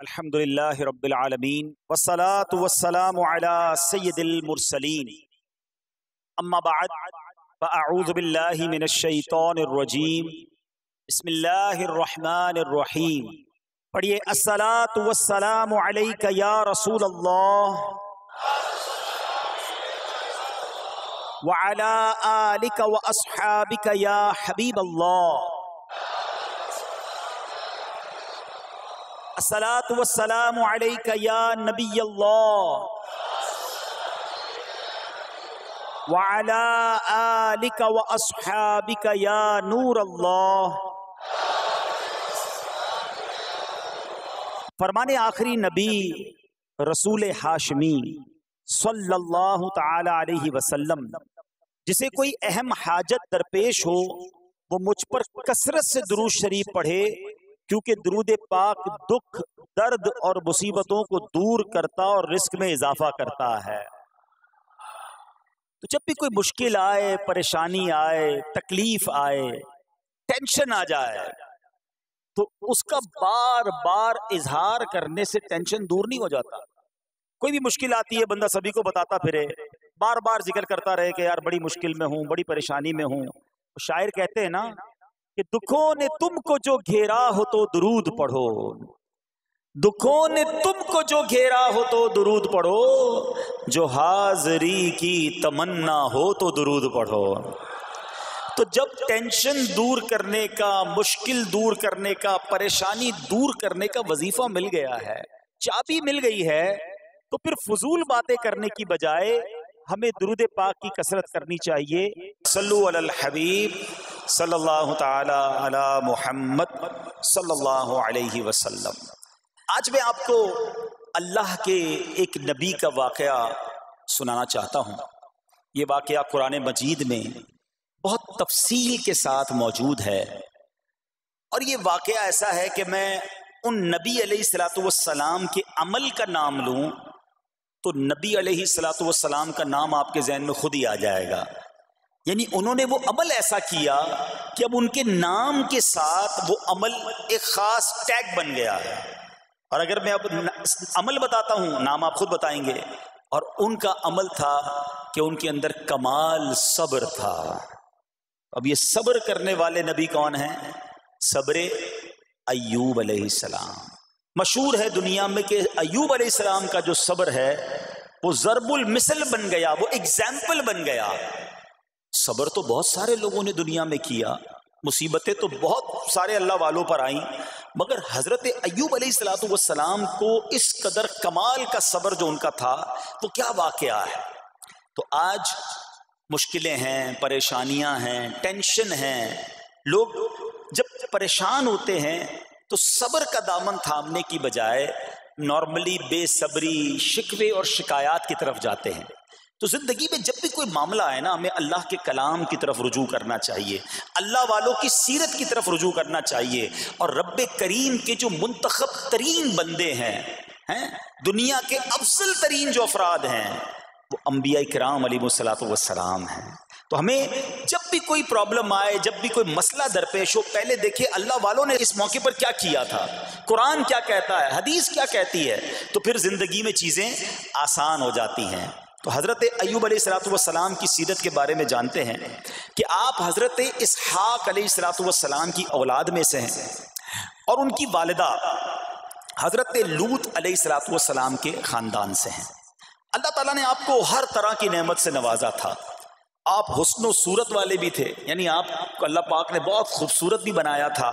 الحمدللہ رب العالمین والصلاة والسلام علی سید المرسلین اما بعد فاعوذ باللہ من الشیطان الرجیم بسم اللہ الرحمن الرحیم. پڑھیے الصلاة والسلام علیک یا رسول اللہ وعلی آلک واصحابک یا حبیب اللہ. الصلاة والسلام علیک یا نبی اللہ وعلی آلک واصحابک یا نور اللہ. فرمان آخری نبی رسول ہاشمی صلی اللہ تعالی علیہ وسلم، جسے کوئی اہم حاجت درپیش ہو وہ مجھ پر کثرت سے درود شریف پڑھے، کیونکہ درود پاک دکھ، درد اور مصیبتوں کو دور کرتا اور رزق میں اضافہ کرتا ہے. تو جب بھی کوئی مشکل آئے، پریشانی آئے، تکلیف آئے، ٹینشن آ جائے، تو اس کا بار بار اظہار کرنے سے ٹینشن دور نہیں ہو جاتا. کوئی بھی مشکل آتی ہے بندہ سبھی کو بتاتا پھرے، بار بار ذکر کرتا رہے کہ یار بڑی مشکل میں ہوں، بڑی پریشانی میں ہوں. شاعر کہتے ہیں نا کہ دکھوں نے تم کو جو گھیرا ہو تو درود پڑھو، دکھوں نے تم کو جو گھیرا ہو تو درود پڑھو، جو حاضری کی تمنا ہو تو درود پڑھو. تو جب ٹینشن دور کرنے کا، مشکل دور کرنے کا، پریشانی دور کرنے کا وظیفہ مل گیا ہے، چابی مل گئی ہے، تو پھر فضول باتیں کرنے کی بجائے ہمیں درود پاک کی کثرت کرنی چاہیے. صلو علی الحبیب صلی اللہ تعالی علی محمد صلی اللہ علیہ وسلم. آج میں آپ کو اللہ کے ایک نبی کا واقعہ سنانا چاہتا ہوں. یہ واقعہ قرآن مجید میں بہت تفصیل کے ساتھ موجود ہے، اور یہ واقعہ ایسا ہے کہ میں ان نبی علیہ الصلوۃ والسلام کے عمل کا نام لوں تو نبی علیہ الصلوۃ والسلام کا نام آپ کے ذہن میں خود ہی آ جائے گا. یعنی انہوں نے وہ عمل ایسا کیا کہ اب ان کے نام کے ساتھ وہ عمل ایک خاص ٹیگ بن گیا ہے. اور اگر میں اب عمل بتاتا ہوں، نام آپ خود بتائیں گے. اور ان کا عمل تھا کہ ان کے اندر کمال صبر تھا. اب یہ صبر کرنے والے نبی کون ہیں؟ صبر ایوب علیہ السلام. مشہور ہے دنیا میں کہ ایوب علیہ السلام کا جو صبر ہے وہ ضرب المثل بن گیا، وہ ایگزامپل بن گیا. صبر تو بہت سارے لوگوں نے دنیا میں کیا، مصیبتیں تو بہت سارے اللہ والوں پر آئیں، مگر حضرت ایوب علیہ السلام کو اس قدر کمال کا صبر جو ان کا تھا وہ کیا واقعہ ہے. تو آج مشکلیں ہیں، پریشانیاں ہیں، ٹینشن ہیں. لوگ جب پریشان ہوتے ہیں تو صبر کا دامن تھامنے کی بجائے نارملی بے صبری، شکوے اور شکایات کی طرف جاتے ہیں. تو زندگی میں جب بھی کوئی معاملہ آئے نا، ہمیں اللہ کے کلام کی طرف رجوع کرنا چاہیے، اللہ والوں کی سیرت کی طرف رجوع کرنا چاہیے. اور رب کریم کے جو منتخب ترین بندے ہیں، دنیا کے افضل ترین جو افراد ہیں، وہ انبیاء کرام علیہ الصلوۃ والسلام ہیں. تو ہمیں جب بھی کوئی پرابلم آئے، جب بھی کوئی مسئلہ درپیش ہو، پہلے دیکھیں اللہ والوں نے اس موقع پر کیا کیا تھا، قرآن کیا کہتا ہے، حدیث کیا کہتی ہے، تو پھر زندگی میں چیزیں آسان ہو جاتی ہیں. تو حضرت ایوب علیہ الصلوۃ والسلام کی سیرت کے بارے میں جانتے ہیں کہ آپ حضرت اسحاق علیہ الصلوۃ والسلام کی اولاد میں سے ہیں، اور ان کی والدہ حضرت لوط علیہ الصلوۃ والسلام کے خاندان سے ہیں. اللہ تعالیٰ نے آپ کو ہر طرح کی نعمت سے نوازا تھا. آپ حسن و صورت والے بھی تھے، یعنی آپ کو اللہ پاک نے بہت خوبصورت بھی بنایا تھا،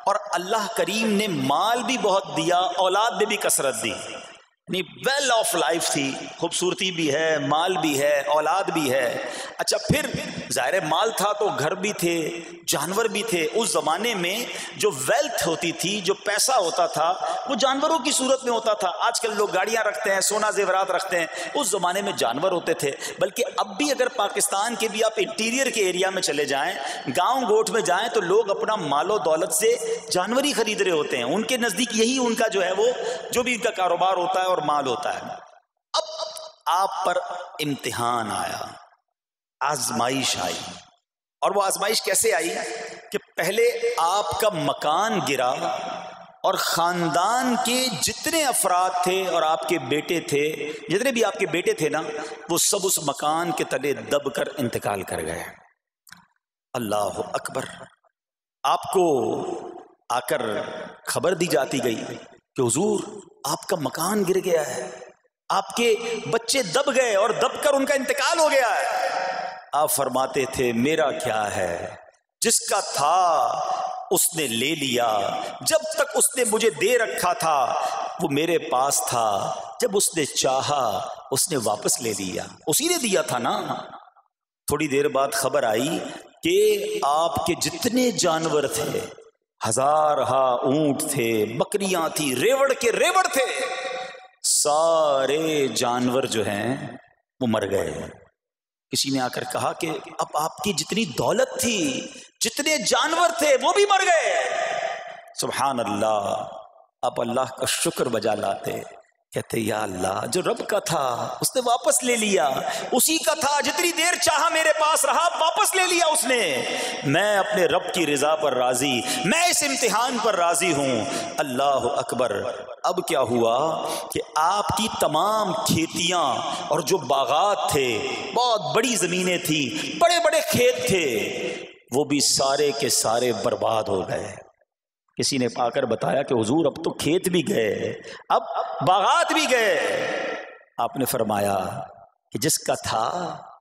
اور اللہ کریم نے مال بھی بہت دیا، اولاد میں بھی کثرت دی. یعنی ویل آف لائف تھی، خوبصورتی بھی ہے، مال بھی ہے، اولاد بھی ہے. اچھا، پھر ظاہر مال تھا تو گھر بھی تھے، جانور بھی تھے. اس زمانے میں جو ویلتھ ہوتی تھی، جو پیسہ ہوتا تھا، وہ جانوروں کی صورت میں ہوتا تھا. آج کل لوگ گاڑیاں رکھتے ہیں، سونا زیورات رکھتے ہیں، اس زمانے میں جانور ہوتے تھے. بلکہ اب بھی اگر پاکستان کے بھی آپ انٹیریئر کے ایریا میں چلے جائیں، گاؤں گوٹھ میں جائیں، تو لوگ اپنا مال و دولت سے جانور ہی خرید رہے ہوتے ہیں. ان کے نزدیک یہی ان کا جو ہے، وہ جو بھی ان کا کاروبار ہوتا ہے اور مال ہوتا ہے. اب آپ پر امتحان آیا، آزمائش آئی. اور وہ آزمائش کیسے آئی کہ پہلے آپ کا مکان گرا، اور خاندان کے جتنے افراد تھے اور آپ کے بیٹے تھے، جتنے بھی آپ کے بیٹے تھے نا، وہ سب اس مکان کے تلے دب کر انتقال کر گئے۔ اللہ اکبر۔ آپ کو آ کر خبر دی جاتی گئی کہ حضور آپ کا مکان گر گیا ہے، آپ کے بچے دب گئے اور دب کر ان کا انتقال ہو گیا ہے۔ آپ فرماتے تھے میرا کیا ہے، جس کا تھا اس نے لے لیا، جب تک اس نے مجھے دے رکھا تھا وہ میرے پاس تھا، جب اس نے چاہا اس نے واپس لے لیا، اسی نے دیا تھا نا۔ تھوڑی دیر بعد خبر آئی کہ آپ کے جتنے جانور تھے، ہزارہا اونٹ تھے، بکریاں تھی، ریوڑ کے ریوڑ تھے، سارے جانور جو ہیں وہ مر گئے۔ کسی نے آ کر کہا کہ اب آپ کی جتنی دولت تھی، جتنے جانور تھے وہ بھی مر گئے۔ سبحان اللہ۔ آپ اللہ کا شکر بجا لاتے، کہتے یا اللہ جو رب کا تھا اس نے واپس لے لیا، اسی کا تھا، جتنی دیر چاہا میرے پاس رہا، واپس لے لیا اس نے۔ میں اپنے رب کی رضا پر راضی، میں اس امتحان پر راضی ہوں۔ اللہ اکبر۔ اب کیا ہوا کہ آپ کی تمام کھیتیاں اور جو باغات تھے، بہت بڑی زمینیں تھیں، بڑے بڑے کھیت تھے، وہ بھی سارے کے سارے برباد ہو گئے۔ کسی نے آ کر بتایا کہ حضور اب تو کھیت بھی گئے، اب باغات بھی گئے۔ آپ نے فرمایا کہ جس کا تھا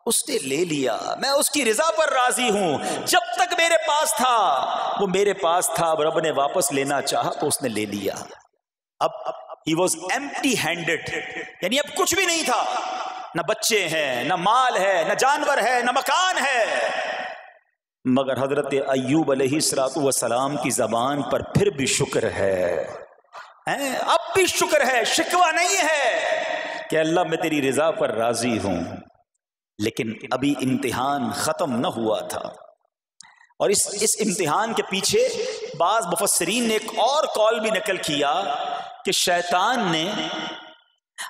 اس نے لے لیا، میں اس کی رضا پر راضی ہوں۔ جب تک میرے پاس تھا وہ میرے پاس تھا، اب رب نے واپس لینا چاہا تو اس نے لے لیا۔ اب he was empty handed، یعنی اب کچھ بھی نہیں تھا، نہ بچے ہیں، نہ مال ہے، نہ جانور ہے، نہ مکان ہے۔ مگر حضرت ایوب علیہ السلام کی زبان پر پھر بھی شکر ہے، اب بھی شکر ہے، شکوہ نہیں ہے کہ اللہ میں تیری رضا پر راضی ہوں۔ لیکن ابھی امتحان ختم نہ ہوا تھا، اور اس امتحان کے پیچھے بعض مفسرین نے ایک اور قول بھی نقل کیا کہ شیطان نے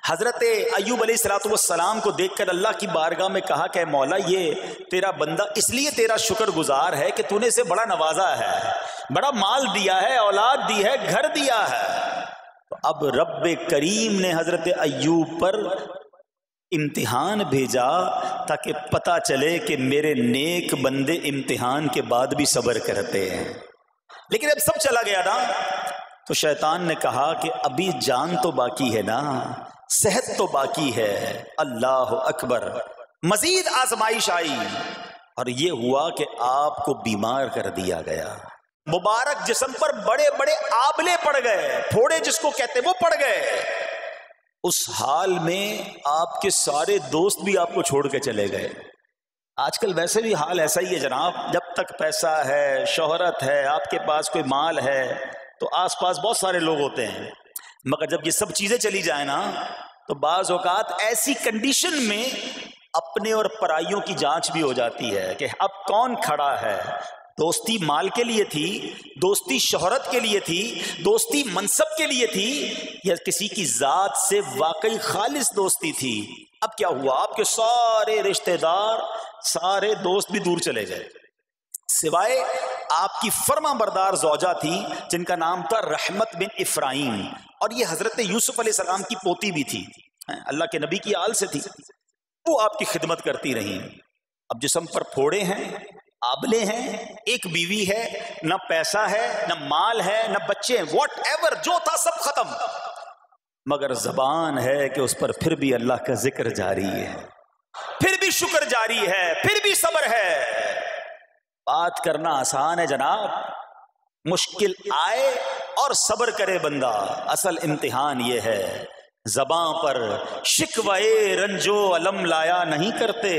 حضرت ایوب علیہ السلام کو دیکھ کر اللہ کی بارگاہ میں کہا کہ مولا یہ تیرا بندہ اس لیے تیرا شکر گزار ہے کہ تو نے اسے بڑا نوازا ہے، بڑا مال دیا ہے، اولاد دی ہے، گھر دیا ہے۔ تو اب رب کریم نے حضرت ایوب پر امتحان بھیجا تاکہ پتہ چلے کہ میرے نیک بندے امتحان کے بعد بھی صبر کرتے ہیں۔ لیکن اب سب چلا گیا نا، تو شیطان نے کہا کہ ابھی جان تو باقی ہے نا، صحت تو باقی ہے۔ اللہ اکبر۔ مزید آزمائش آئی اور یہ ہوا کہ آپ کو بیمار کر دیا گیا، مبارک جسم پر بڑے بڑے آبلے پڑ گئے، پھوڑے جس کو کہتے وہ پڑ گئے۔ اس حال میں آپ کے سارے دوست بھی آپ کو چھوڑ کے چلے گئے۔ آج کل ویسے بھی حال ایسا ہی ہے جناب، جب تک پیسہ ہے، شہرت ہے، آپ کے پاس کوئی مال ہے تو آس پاس بہت سارے لوگ ہوتے ہیں، مگر جب یہ سب چیزیں چلی جائیں نا تو بعض اوقات ایسی کنڈیشن میں اپنے اور پرائیوں کی جانچ بھی ہو جاتی ہے کہ اب کون کھڑا ہے۔ دوستی مال کے لیے تھی، دوستی شہرت کے لیے تھی، دوستی منصب کے لیے تھی، یا کسی کی ذات سے واقعی خالص دوستی تھی؟ اب کیا ہوا، آپ کے سارے رشتہ دار، سارے دوست بھی دور چلے گئے، سوائے آپ کی فرما بردار زوجہ تھی جن کا نام تھا رحمت بن افراہیم، اور یہ حضرت یوسف علیہ السلام کی پوتی بھی تھی، اللہ کے نبی کی آل سے تھی، وہ آپ کی خدمت کرتی رہیں۔ اب جسم پر پھوڑے ہیں، آبلے ہیں، ایک بیوی ہے، نہ پیسہ ہے، نہ مال ہے، نہ بچے ہیں، واٹ ایور جو تھا سب ختم، مگر زبان ہے کہ اس پر پھر بھی اللہ کا ذکر جاری ہے، پھر بھی شکر جاری ہے، پھر بھی صبر ہے۔ بات کرنا آسان ہے جناب، مشکل آئے اور صبر کرے بندہ، اصل امتحان یہ ہے۔ زباں پر شکوائے رنجو علم لایا نہیں کرتے،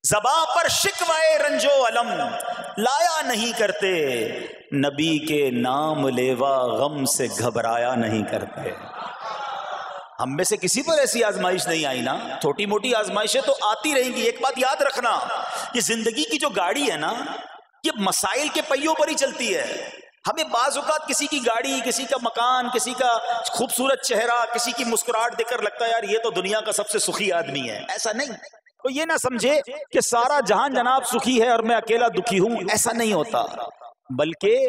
زباں پر شکوائے رنجو علم لایا نہیں کرتے، نبی کے نام لیوا غم سے گھبرایا نہیں کرتے۔ ہم میں سے کسی پر ایسی آزمائش نہیں آئی نا، چھوٹی موٹی آزمائشیں تو آتی رہیں گی۔ ایک بات یاد رکھنا، یہ زندگی کی جو گاڑی ہے نا، یہ مسائل کے پہیوں پر ہی چلتی ہے۔ ہمیں بعض اوقات کسی کی گاڑی، کسی کا مکان، کسی کا خوبصورت چہرہ، کسی کی مسکراہٹ دیکھ کر لگتا ہے یار یہ تو دنیا کا سب سے سخی آدمی ہے۔ ایسا نہیں، تو یہ نہ سمجھے کہ سارا جہان جناب سخی ہے اور میں اکیلا دکھی ہوں، ایسا نہیں ہوتا، بلکہ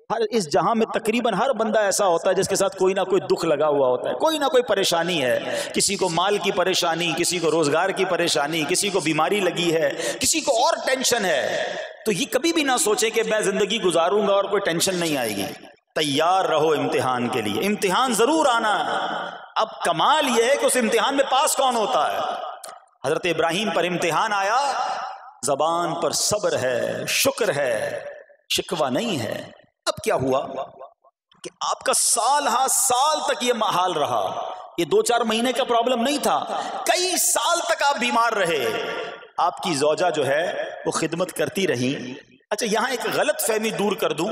ہر اس جہاں میں تقریباً ہر بندہ ایسا ہوتا ہے جس کے ساتھ کوئی نہ کوئی دکھ لگا ہوا ہوتا ہے، کوئی نہ کوئی پریشانی ہے، کسی کو مال کی پریشانی، کسی کو روزگار کی پریشانی، کسی کو بیماری لگی ہے، کسی کو اور ٹینشن ہے۔ تو یہ کبھی بھی نہ سوچے کہ میں زندگی گزاروں گا اور کوئی ٹینشن نہیں آئے گی۔ تیار رہو امتحان کے لیے، امتحان ضرور آنا ہے۔ اب کمال یہ ہے کہ اس امتحان میں پاس کون ہوتا ہے۔ حضرت ابراہیم پر امتحان آیا، زبان پر صبر ہے، شکر ہے، شکوہ نہیں ہے۔ اب کیا ہوا کہ آپ کا سال ہاں سال تک یہ حال رہا، یہ 2-4 مہینے کا پرابلم نہیں تھا، کئی سال تک آپ بیمار رہے۔ آپ کی زوجہ جو ہے وہ خدمت کرتی رہی۔ اچھا یہاں ایک غلط فہمی دور کر دوں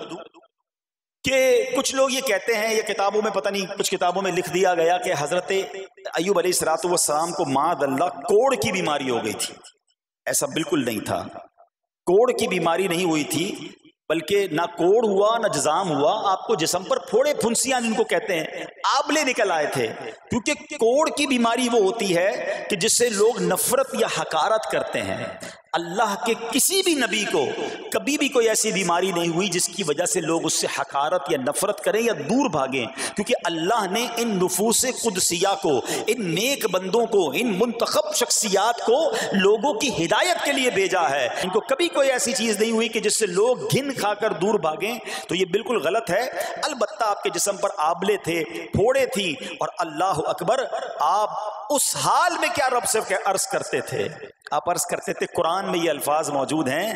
کہ کچھ لوگ یہ کہتے ہیں، یہ کتابوں میں پتہ نہیں کچھ کتابوں میں لکھ دیا گیا کہ حضرت ایوب علیہ السلام کو معاذ اللہ کوڑ کی بیماری ہو گئی تھی۔ ایسا بالکل نہیں تھا، کوڑ کی بیماری نہیں ہوئی تھی، بلکہ نہ کوڑ ہوا نہ جزام ہوا، آپ کو جسم پر پھوڑے پھنسیاں جن کو کہتے ہیں آبلے نکل آئے تھے۔ کیونکہ کوڑ کی بیماری وہ ہوتی ہے کہ جس سے لوگ نفرت یا حقارت کرتے ہیں۔ اللہ کے کسی بھی نبی کو کبھی بھی کوئی ایسی بیماری نہیں ہوئی جس کی وجہ سے لوگ اس سے حقارت یا نفرت کریں یا دور بھاگیں، کیونکہ اللہ نے ان نفوس قدسیہ کو، ان نیک بندوں کو، ان منتخب شخصیات کو لوگوں کی ہدایت کے لیے بھیجا ہے۔ ان کو کبھی کوئی ایسی چیز نہیں ہوئی کہ جس سے لوگ گھن کھا کر دور بھاگیں، تو یہ بالکل غلط ہے۔ البتہ آپ کے جسم پر آبلے تھے، پھوڑے تھی، اور اللہ اکبر آپ اس حال میں کیا رب سے عرض کرتے تھے؟ آپ عرض کرتے تھے، قرآن میں یہ الفاظ موجود ہیں،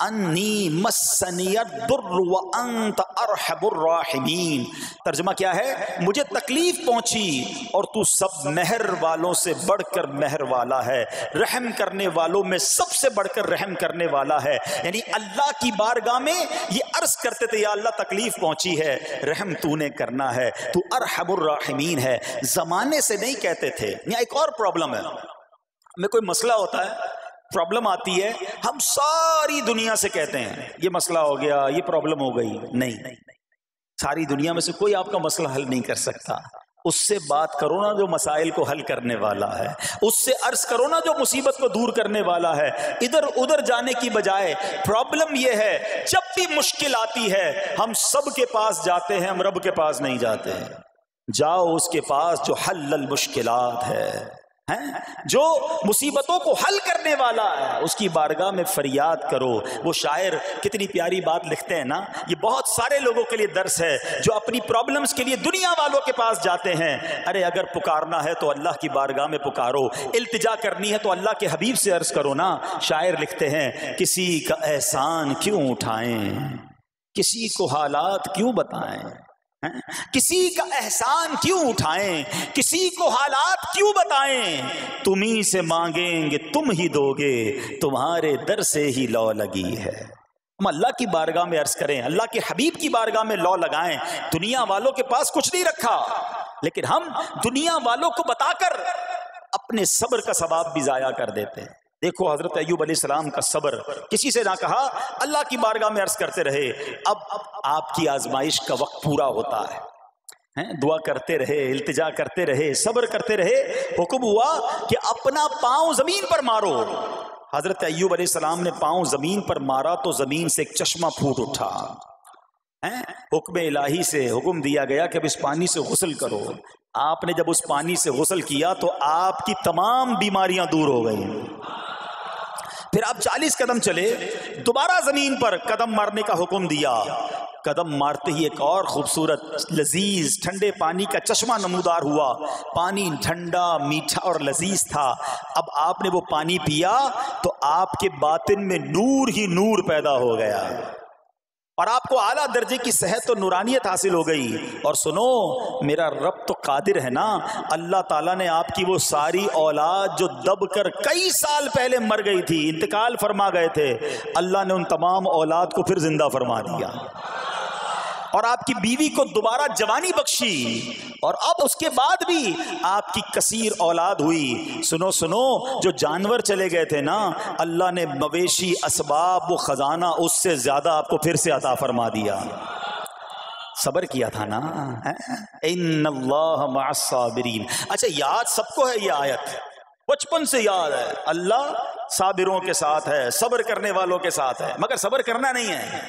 انی مسنی الضر وانت ارحم الراحمین۔ ترجمہ کیا ہے؟ مجھے تکلیف پہنچی اور تو سب مہر والوں سے بڑھ کر مہر والا ہے، رحم کرنے والوں میں سب سے بڑھ کر رحم کرنے والا ہے۔ یعنی اللہ کی بارگاہ میں یہ عرض کرتے تھے، یا اللہ تکلیف پہنچی ہے، رحم تو نے کرنا ہے، تو ارحم الراحمین ہے۔ زمانے سے نہیں کہتے تھے۔ یہاں ایک اور پرابلم ہے، میں کوئی مسئلہ ہوتا ہے، پرابلم آتی ہے، ہم ساری دنیا سے کہتے ہیں یہ مسئلہ ہو گیا، یہ پرابلم ہو گئی۔ نہیں، ساری دنیا میں سے کوئی آپ کا مسئلہ حل نہیں کر سکتا۔ اس سے بات کرو نا جو مسائل کو حل کرنے والا ہے، اس سے عرض کرو نا جو مصیبت کو دور کرنے والا ہے۔ ادھر ادھر جانے کی بجائے پرابلم یہ ہے، جب بھی مشکل آتی ہے ہم سب کے پاس جاتے ہیں، ہم رب کے پاس نہیں جاتے ہیں۔ جاؤ اس کے پاس جو حل المشکلات ہے، جو مصیبتوں کو حل کرنے والا ہے، اس کی بارگاہ میں فریاد کرو۔ وہ شاعر کتنی پیاری بات لکھتے ہیں نا، یہ بہت سارے لوگوں کے لیے درس ہے جو اپنی پرابلمز کے لیے دنیا والوں کے پاس جاتے ہیں۔ ارے اگر پکارنا ہے تو اللہ کی بارگاہ میں پکارو، التجا کرنی ہے تو اللہ کے حبیب سے عرض کرو نا۔ شاعر لکھتے ہیں، کسی کا احسان کیوں اٹھائیں، کسی کو حالات کیوں بتائیں، کسی کا احسان کیوں اٹھائیں، کسی کو حالات کیوں بتائیں، تمہیں سے مانگیں گے تم ہی دو گے، تمہارے در سے ہی لو لگی ہے۔ ہم اللہ کی بارگاہ میں عرض کریں، اللہ کے حبیب کی بارگاہ میں لو لگائیں۔ دنیا والوں کے پاس کچھ نہیں رکھا، لیکن ہم دنیا والوں کو بتا کر اپنے صبر کا ثواب بھی ضائع کر دیتے ہیں۔ دیکھو حضرت ایوب علیہ السلام کا صبر، کسی سے نہ کہا، اللہ کی بارگاہ میں عرض کرتے رہے۔ اب آپ کی آزمائش کا وقت پورا ہوتا ہے، دعا کرتے رہے، التجا کرتے رہے، صبر کرتے رہے۔ حکم ہوا کہ اپنا پاؤں زمین پر مارو۔ حضرت ایوب علیہ السلام نے پاؤں زمین پر مارا تو زمین سے ایک چشمہ پھوٹ اٹھا۔ حکم الہی سے حکم دیا گیا کہ اب اس پانی سے غسل کرو۔ آپ نے جب اس پانی سے غسل کیا تو آپ کی تمام بیماریاں دور ہو گئیں۔ پھر آپ 40 قدم چلے، دوبارہ زمین پر قدم مارنے کا حکم دیا۔ قدم مارتے ہی ایک اور خوبصورت لذیذ ٹھنڈے پانی کا چشمہ نمودار ہوا۔ پانی ٹھنڈا، میٹھا اور لذیذ تھا۔ اب آپ نے وہ پانی پیا تو آپ کے باطن میں نور ہی نور پیدا ہو گیا، اور آپ کو اعلیٰ درجے کی صحت و نورانیت حاصل ہو گئی۔ اور سنو، میرا رب تو قادر ہے نا، اللہ تعالیٰ نے آپ کی وہ ساری اولاد جو دب کر کئی سال پہلے مر گئی تھی، انتقال فرما گئے تھے، اللہ نے ان تمام اولاد کو پھر زندہ فرما دیا، اور آپ کی بیوی کو دوبارہ جوانی بخشی، اور اب اس کے بعد بھی آپ کی کثیر اولاد ہوئی۔ سنو سنو، جو جانور چلے گئے تھے نا، اللہ نے مویشی، اسباب، وہ خزانہ اس سے زیادہ آپ کو پھر سے عطا فرما دیا۔ صبر کیا تھا نا، ان اللہ مع الصابرین۔ اچھا، یاد سب کو ہے یہ آیت، بچپن سے یاد ہے، اللہ صابروں کے ساتھ ہے، صبر کرنے والوں کے ساتھ ہے، مگر صبر کرنا نہیں ہے،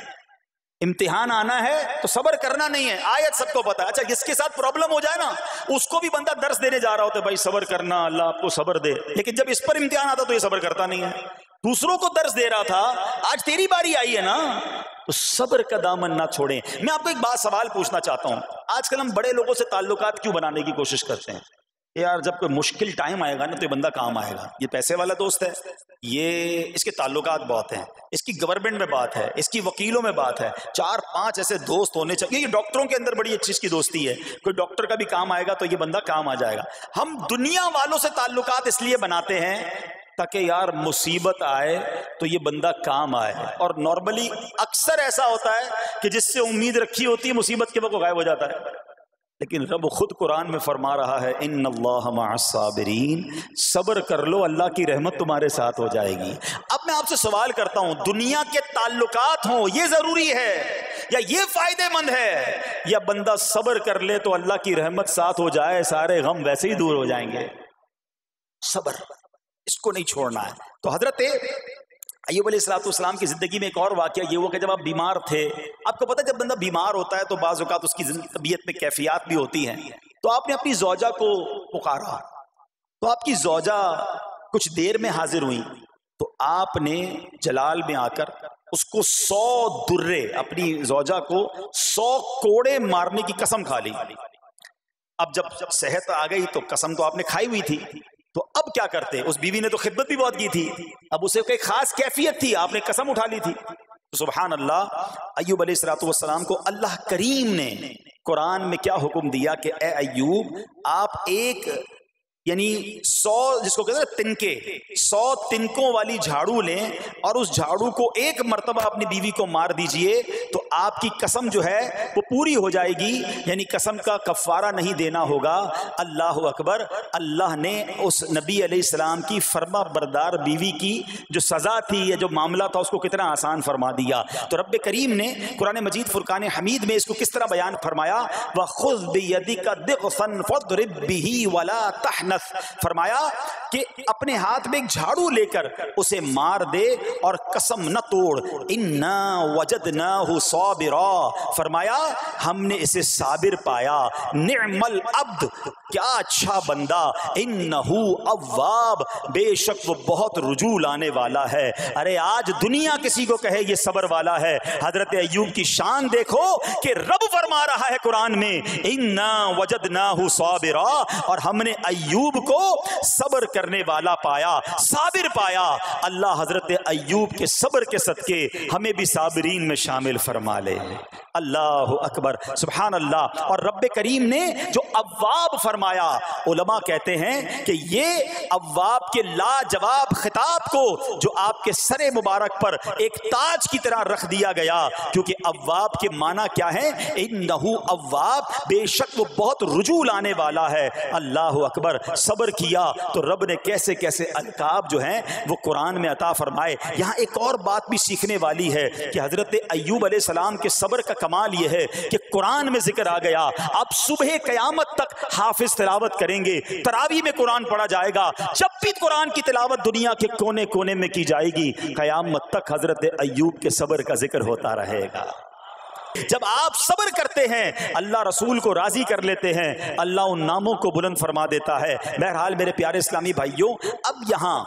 امتحان آنا ہے تو صبر کرنا نہیں ہے، آیت سب کو پتا ہے. اچھا جس کے ساتھ پرابلم ہو جائے نا اس کو بھی بندہ درس دینے جا رہا ہوتا ہے، بھائی صبر کرنا، اللہ آپ کو صبر دے، لیکن جب اس پر امتحان آتا تو یہ صبر کرتا نہیں ہے. دوسروں کو درس دے رہا تھا، آج تیری باری آئی ہے نا، تو صبر کا دامن نہ چھوڑیں. میں آپ کو ایک بات سوال پوچھنا چاہتا ہوں. آج کل ہم بڑے لوگوں سے تعلقات کیوں بنانے کی کوشش کرتے ہیں؟ یار جب کوئی مشکل ٹائم آئے گا نا تو یہ بندہ کام آئے گا، یہ پیسے والا دوست ہے، یہ اس کے تعلقات بہت ہیں، اس کی گورنمنٹ میں بات ہے، اس کی وکیلوں میں بات ہے، 4-5 ایسے دوست ہونے چاہیے. یہ ڈاکٹروں کے اندر بڑی اچھی اس کی دوستی ہے، کوئی ڈاکٹر کا بھی کام آئے گا تو یہ بندہ کام آ جائے گا. ہم دنیا والوں سے تعلقات اس لیے بناتے ہیں تاکہ یار مصیبت آئے تو یہ بندہ کام آئے. اور نارملی اکثر ایسا ہوتا ہے کہ جس سے امید رکھی ہوتی ہے مصیبت کے وقت غائب ہو جاتا ہے. لیکن رب خود قرآن میں فرما رہا ہے ان اللہ مع الصابرین، صبر کر لو اللہ کی رحمت تمہارے ساتھ ہو جائے گی. اب میں آپ سے سوال کرتا ہوں، دنیا کے تعلقات ہوں یہ ضروری ہے یا یہ فائدہ مند ہے، یا بندہ صبر کر لے تو اللہ کی رحمت ساتھ ہو جائے سارے غم ویسے ہی دور ہو جائیں گے؟ صبر اس کو نہیں چھوڑنا ہے. تو حضرت ایوب علیہ السلام کی زندگی میں ایک اور واقعہ یہ ہوا کہ جب آپ بیمار تھے، آپ کو پتہ ہے جب بندہ بیمار ہوتا ہے تو بعض اوقات اس کی طبیعت میں کیفیات بھی ہوتی ہیں. تو آپ نے اپنی زوجہ کو پکارا، تو آپ کی زوجہ کچھ دیر میں حاضر ہوئی، تو آپ نے جلال میں آ کر اس کو 100 درے، اپنی زوجہ کو 100 کوڑے مارنے کی قسم کھا لی. اب جب صحت آ گئی تو قسم تو آپ نے کھائی ہوئی تھی، تو اب کیا کرتے؟ اس بیوی نے تو خدمت بھی بہت کی تھی، اب اسے کوئی خاص کیفیت تھی، آپ نے قسم اٹھا لی تھی. تو سبحان اللہ، ایوب علیہ السلام کو اللہ کریم نے قرآن میں کیا حکم دیا کہ اے ایوب آپ ایک یعنی 100 جس کو کہتے ہیں تنکے، 100 تنکوں والی جھاڑو لیں اور اس جھاڑو کو ایک مرتبہ اپنی بیوی کو مار دیجئے تو آپ کی قسم جو ہے وہ پوری ہو جائے گی، یعنی قسم کا کفارہ نہیں دینا ہوگا. اللہ اکبر. اللہ نے اس نبی علیہ السلام کی فرما بردار بیوی کی جو سزا تھی یا جو معاملہ تھا اس کو کتنا آسان فرما دیا. تو رب کریم نے قرآن مجید فرقان حمید میں اس کو کس طرح بیان فرمایا، وَخُذْ بِيَدِكَ ضِغْثًا فَاضْرِب بِهِ وَلَا تَحْنَثْ، فرمایا کہ اپنے ہاتھ میں ایک جھاڑو لے کر اسے مار دے اور قسم نہ توڑ. اِنَّا وَجَدْنَاهُ صَابِرًا، فرمایا ہم نے اسے صابر پایا. نعم العبد، کیا اچھا بندہ. اِنَّهُ اواب، بے شک وہ بہت رجوع لانے والا ہے. ارے آج دنیا کسی کو کہے یہ صبر والا ہے، حضرت ایوب کی شان دیکھو کہ رب فرما رہا ہے قرآن میں اِنَّا وَجَدْنَاهُ صَابِرًا، اور ہم نے ایوب کو صبر کرنے والا پایا، صابر پایا. اللہ حضرت ایوب کے صبر کے صدقے ہمیں بھی صابرین میں شامل فرما لے. اللہ اکبر، سبحان اللہ. اور رب کریم نے جو اواب فرمایا، علماء کہتے ہیں کہ یہ اواب کے لاجواب خطاب کو جو آپ کے سر مبارک پر ایک تاج کی طرح رکھ دیا گیا، کیونکہ اواب کے معنی کیا ہے؟ انہو اواب، بے شک وہ بہت رجوع لانے والا ہے. اللہ اکبر. صبر کیا تو رب نے کیسے کیسے القاب جو ہیں وہ قرآن میں عطا فرمائے. یہاں ایک اور بات بھی سیکھنے والی ہے کہ حضرت ایوب علیہ السلام کے صبر کا کمال یہ ہے کہ قرآن میں ذکر آ گیا. اب صبح قیامت تک حافظ تلاوت کریں گے، تراویح میں قرآن پڑھا جائے گا، جب بھی قرآن کی تلاوت دنیا کے کونے کونے میں کی جائے گی، قیامت تک حضرت ایوب کے صبر کا ذکر ہوتا رہے گا. جب آپ صبر کرتے ہیں اللہ رسول کو راضی کر لیتے ہیں، اللہ ان ناموں کو بلند فرما دیتا ہے. بہرحال میرے پیارے اسلامی بھائیوں، اب یہاں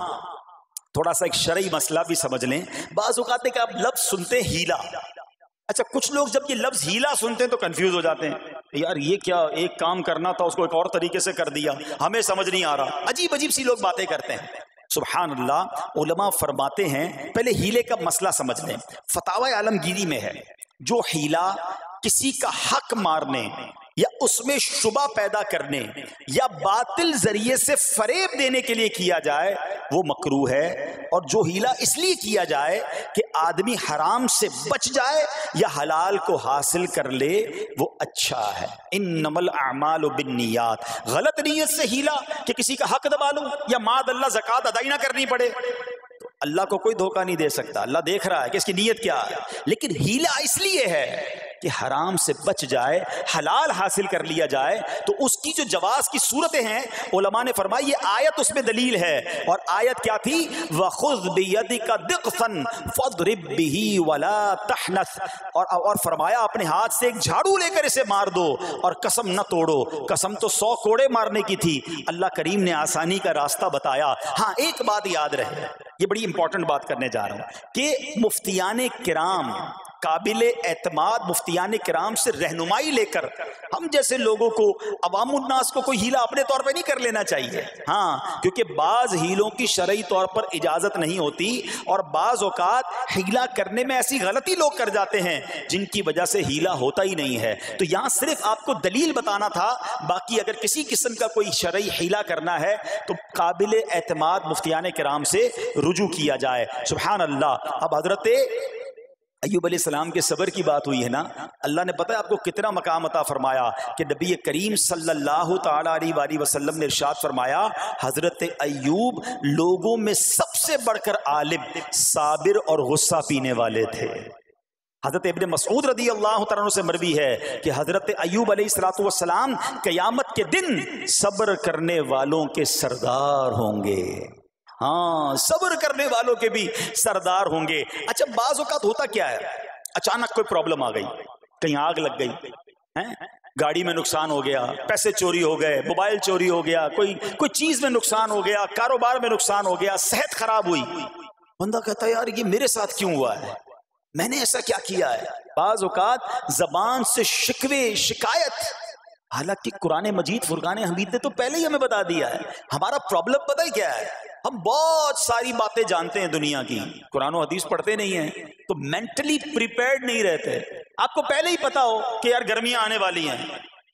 تھوڑا سا ایک شرعی مسئلہ بھی سمجھ لیں. بعض اوقات کہ آپ لفظ سنتے ہیلا، اچھا کچھ لوگ جب یہ لفظ ہیلا سنتے ہیں تو کنفیوز ہو جاتے ہیں، یار یہ کیا، ایک کام کرنا تھا اس کو ایک اور طریقے سے کر دیا، ہمیں سمجھ نہیں آ رہا. عجیب عجیب سی لوگ باتیں کرتے ہیں. سبحان اللہ. علماء فرماتے ہیں پہلے ہیلے کا مسئلہ سمجھ لیں. فتاوی عالمگیری میں ہے جو ہیلا کسی کا حق مارنے یا اس میں شبہ پیدا کرنے یا باطل ذریعے سے فریب دینے کے لیے کیا جائے وہ مکروہ ہے. اور جو ہیلا اس لیے کیا جائے کہ آدمی حرام سے بچ جائے یا حلال کو حاصل کر لے وہ اچھا ہے. انما الاعمال بالنیات، غلط نیت سے ہیلا کہ کسی کا حق دبا لوں یا معاذ اللہ زکوٰۃ ادا ہی نہ کرنی پڑے، تو اللہ کو کوئی دھوکہ نہیں دے سکتا، اللہ دیکھ رہا ہے کہ اس کی نیت کیا ہے. لیکن ہیلا اس لیے ہے کہ کہ حرام سے بچ جائے، حلال حاصل کر لیا جائے، تو اس کی جو جواز کی صورتیں ہیں علماء نے فرمایا یہ آیت اس میں دلیل ہے. اور آیت کیا تھی؟ وَخُذْ بِيَدِكَ ضِغْفًا فَاضْرِبْ بِهِ وَلَا تَحْنَثْ، اور فرمایا اپنے ہاتھ سے ایک جھاڑو لے کر اسے مار دو اور قسم نہ توڑو. قسم تو 100 کوڑے مارنے کی تھی، اللہ کریم نے آسانی کا راستہ بتایا. ہاں ایک بات یاد رہے، یہ بڑی امپورٹنٹ بات کرنے جا رہا ہوں کہ مفتیان کرام، قابل اعتماد مفتیان کرام سے رہنمائی لے کر ہم جیسے لوگوں کو، عوام الناس کو کوئی ہیلا اپنے طور پہ نہیں کر لینا چاہیے. ہاں کیونکہ بعض ہیلوں کی شرعی طور پر اجازت نہیں ہوتی، اور بعض اوقات ہیلا کرنے میں ایسی غلطی لوگ کر جاتے ہیں جن کی وجہ سے ہیلا ہوتا ہی نہیں ہے. تو یہاں صرف آپ کو دلیل بتانا تھا، باقی اگر کسی قسم کا کوئی شرعی ہیلا کرنا ہے تو قابل اعتماد مفتیان کرام سے رجوع کیا جائے. سبحان اللہ. اب حضرت ایوب علیہ السلام کے صبر کی بات ہوئی ہے نا، اللہ نے پتہ ہے آپ کو کتنا مقام عطا فرمایا کہ نبی کریم صلی اللہ تعالی علیہ وآلہ وسلم نے ارشاد فرمایا حضرت ایوب لوگوں میں سب سے بڑھ کر عالم، صابر اور غصہ پینے والے تھے. حضرت ابن مسعود رضی اللہ تعالیٰ عنہ سے مروی ہے کہ حضرت ایوب علیہ السلام قیامت کے دن صبر کرنے والوں کے سردار ہوں گے. ہاں صبر کرنے والوں کے بھی سردار ہوں گے. اچھا بعض اوقات ہوتا کیا ہے، اچانک کوئی پرابلم آ گئی، کہیں آگ لگ گئی، گاڑی میں نقصان ہو گیا، پیسے چوری ہو گئے، موبائل چوری ہو گیا، کوئی چیز میں نقصان ہو گیا، کاروبار میں نقصان ہو گیا، صحت خراب ہوئی. بندہ کہتا ہے یار یہ میرے ساتھ کیوں ہوا ہے، میں نے ایسا کیا کیا ہے. بعض اوقات زبان سے شکوے، شکایت، حالانکہ قرآن مجید فرقان حمید نے تو پہلے ہی ہمیں بتا دیا ہے. ہمارا پرابلم پتہ ہی کیا ہے، ہم بہت ساری باتیں جانتے ہیں دنیا کی، قرآن و حدیث پڑھتے نہیں ہیں تو مینٹلی پریپیئرڈ نہیں رہتے. آپ کو پہلے ہی پتا ہو کہ یار گرمیاں آنے والی ہیں،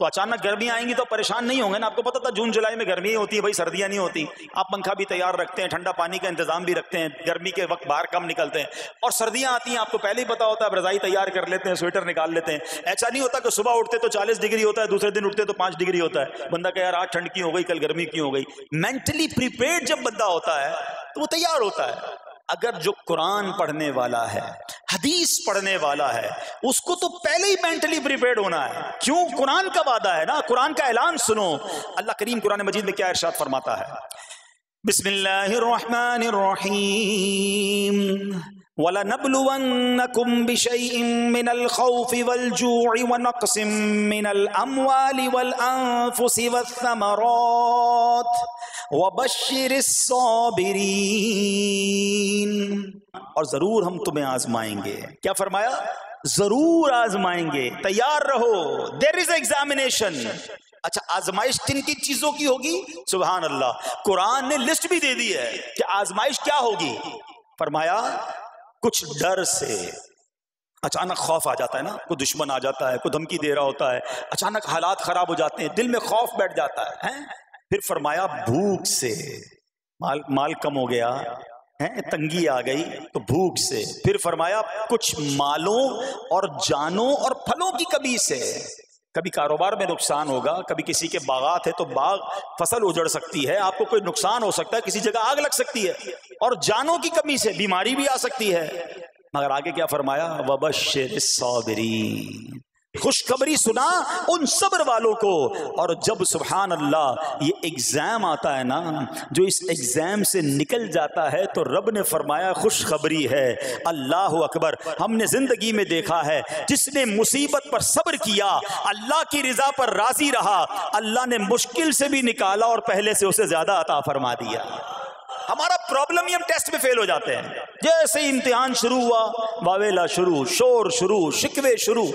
تو اچانک گرمیاں آئیں گی تو پریشان نہیں ہوں گے نا. آپ کو پتا تھا جون جولائی میں گرمیاں ہوتی ہیں، بھائی سردیاں نہیں ہوتی. آپ پنکھا بھی تیار رکھتے ہیں، ٹھنڈا پانی کا انتظام بھی رکھتے ہیں، گرمی کے وقت باہر کم نکلتے ہیں. اور سردیاں آتی ہیں آپ کو پہلے ہی پتا ہوتا ہے، رضائی تیار کر لیتے ہیں، سویٹر نکال لیتے ہیں. ایسا نہیں ہوتا کہ صبح اٹھتے تو 40 ڈگری ہوتا ہے، دوسرے دن اٹھتے تو 5 ڈگری ہوتا ہے. بندہ کہ یار آج ٹھنڈ کیوں ہو گئی، کل گرمی کیوں ہو گئی. مینٹلی پریپیئرڈ جب بندہ ہوتا ہے تو وہ تیار ہوتا ہے. اگر جو قرآن پڑھنے والا ہے، حدیث پڑھنے والا ہے، اس کو تو پہلے ہی مینٹلی پریپیئرڈ ہونا ہے. کیوں؟ قرآن کا وعدہ ہے نا، قرآن کا اعلان سنو. اللہ کریم قرآن مجید میں کیا ارشاد فرماتا ہے؟ بسم اللہ الرحمن الرحیم وَلَنَبْلُوَنَّكُمْ بِشَيْءٍ مِّنَ الْخَوْفِ وَالْجُوعِ وَنَقْصٍ مِّنَ الْأَمْوَالِ وَالْأَنفُسِ وَالثَّمَرَاتِ وَبَشِّرِ الصَّابِرِينَ. اور ضرور ہم تمہیں آزمائیں گے. کیا فرمایا؟ ضرور آزمائیں گے، تیار رہو. دیر از ایگزامینیشن. اچھا آزمائش کن کی چیزوں کی ہوگی؟ سبحان اللہ. قرآن نے لسٹ بھی دے دی ہے کہ آزمائش کیا ہوگی. فرمایا کچھ ڈر سے، اچانک خوف آ جاتا ہے نا، کوئی دشمن آ جاتا ہے، کوئی دھمکی دے رہا ہوتا ہے، اچانک حالات خراب ہو جاتے ہیں، دل میں خوف بیٹھ جاتا ہے. پھر فرمایا بھوک سے، مال کم ہو گیا، تنگی آ گئی تو بھوک سے. پھر فرمایا کچھ مالوں اور جانوں اور پھلوں کی کمی سے. کبھی کاروبار میں نقصان ہوگا، کبھی کسی کے باغات ہے تو باغ فصل اجڑ سکتی ہے، آپ کو کوئی نقصان ہو سکتا ہے، کسی جگہ آگ لگ سکتی ہے، اور جانوں کی کمی سے بیماری بھی آ سکتی ہے. مگر آگے کیا فرمایا؟ وَبَشِّرِ الصَّابِرِينَ. خوشخبری سنا ان صبر والوں کو. اور جب سبحان اللہ یہ ایگزام آتا ہے نا، جو اس ایگزام سے نکل جاتا ہے تو رب نے فرمایا خوشخبری ہے. اللہ اکبر. ہم نے زندگی میں دیکھا ہے جس نے مصیبت پر صبر کیا، اللہ کی رضا پر راضی رہا، اللہ نے مشکل سے بھی نکالا اور پہلے سے اسے زیادہ عطا فرما دیا. ہمارا پرابلم ہی ہم ٹیسٹ میں فیل ہو جاتے ہیں. جیسے امتحان شروع ہوا، واویلا شروع، شور شروع، شکوے شروع.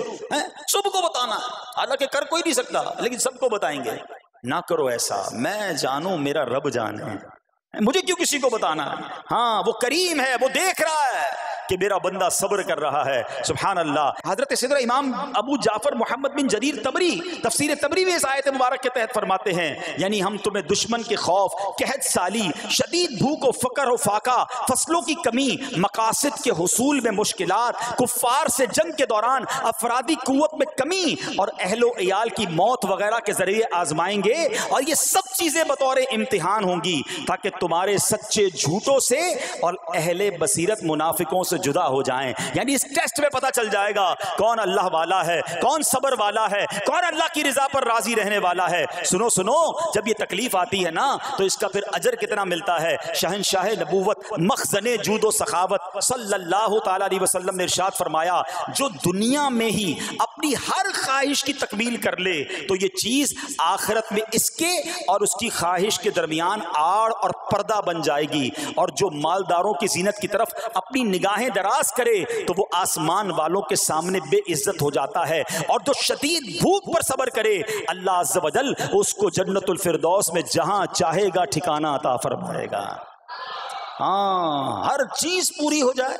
سب کو بتانا، حالانکہ کر کوئی نہیں سکتا لیکن سب کو بتائیں گے. نہ کرو ایسا. میں جانوں میرا رب جانے، مجھے کیوں کسی کو بتانا ہے. ہاں وہ کریم ہے، وہ دیکھ رہا ہے کہ میرا بندہ صبر کر رہا ہے. سبحان اللہ. حضرت سیدنا امام ابو جعفر محمد بن جریر طبری تفسیر طبری میں اس آیت مبارک کے تحت فرماتے ہیں، یعنی ہم تمہیں دشمن کے خوف، قحط سالی، شدید بھوک و فقر و فاقہ، فصلوں کی کمی، مقاصد کے حصول میں مشکلات، کفار سے جنگ کے دوران افرادی قوت میں کمی اور اہل و عیال کی موت وغیرہ کے ذریعے آزمائیں گے. اور یہ سب چیزیں بطور امتحان ہوں گی تاکہ تمہارے سچے جھوٹوں سے اور اہل بصیرت منافقوں سے سے جدا ہو جائیں. یعنی اس ٹیسٹ میں پتہ چل جائے گا کون اللہ والا ہے, کون صبر والا ہے, کون اللہ کی رضا پر راضی رہنے والا ہے. سنو سنو, جب یہ تکلیف آتی ہے نا تو اس کا پھر اجر کتنا ملتا ہے. شہنشاہ نبوت مخزن جود و سخاوت صلی اللہ تعالی علیہ وسلم نے ارشاد فرمایا, جو دنیا میں ہی اپنی ہر خواہش کی تکمیل کر لے تو یہ چیز آخرت میں اس کے اور اس کی خواہش کے درمیان آڑ اور پردہ بن جائے گی. اور جو مالداروں کی زینت کی طرف اپنی نگاہیں دراز کرے تو وہ آسمان والوں کے سامنے بے عزت ہو جاتا ہے. اور جو شدید بھوک پر صبر کرے اللہ عز و جل اس کو جنت الفردوس میں جہاں چاہے گا ٹھکانہ عطا فرمائے گا. ہاں, ہر چیز پوری ہو جائے,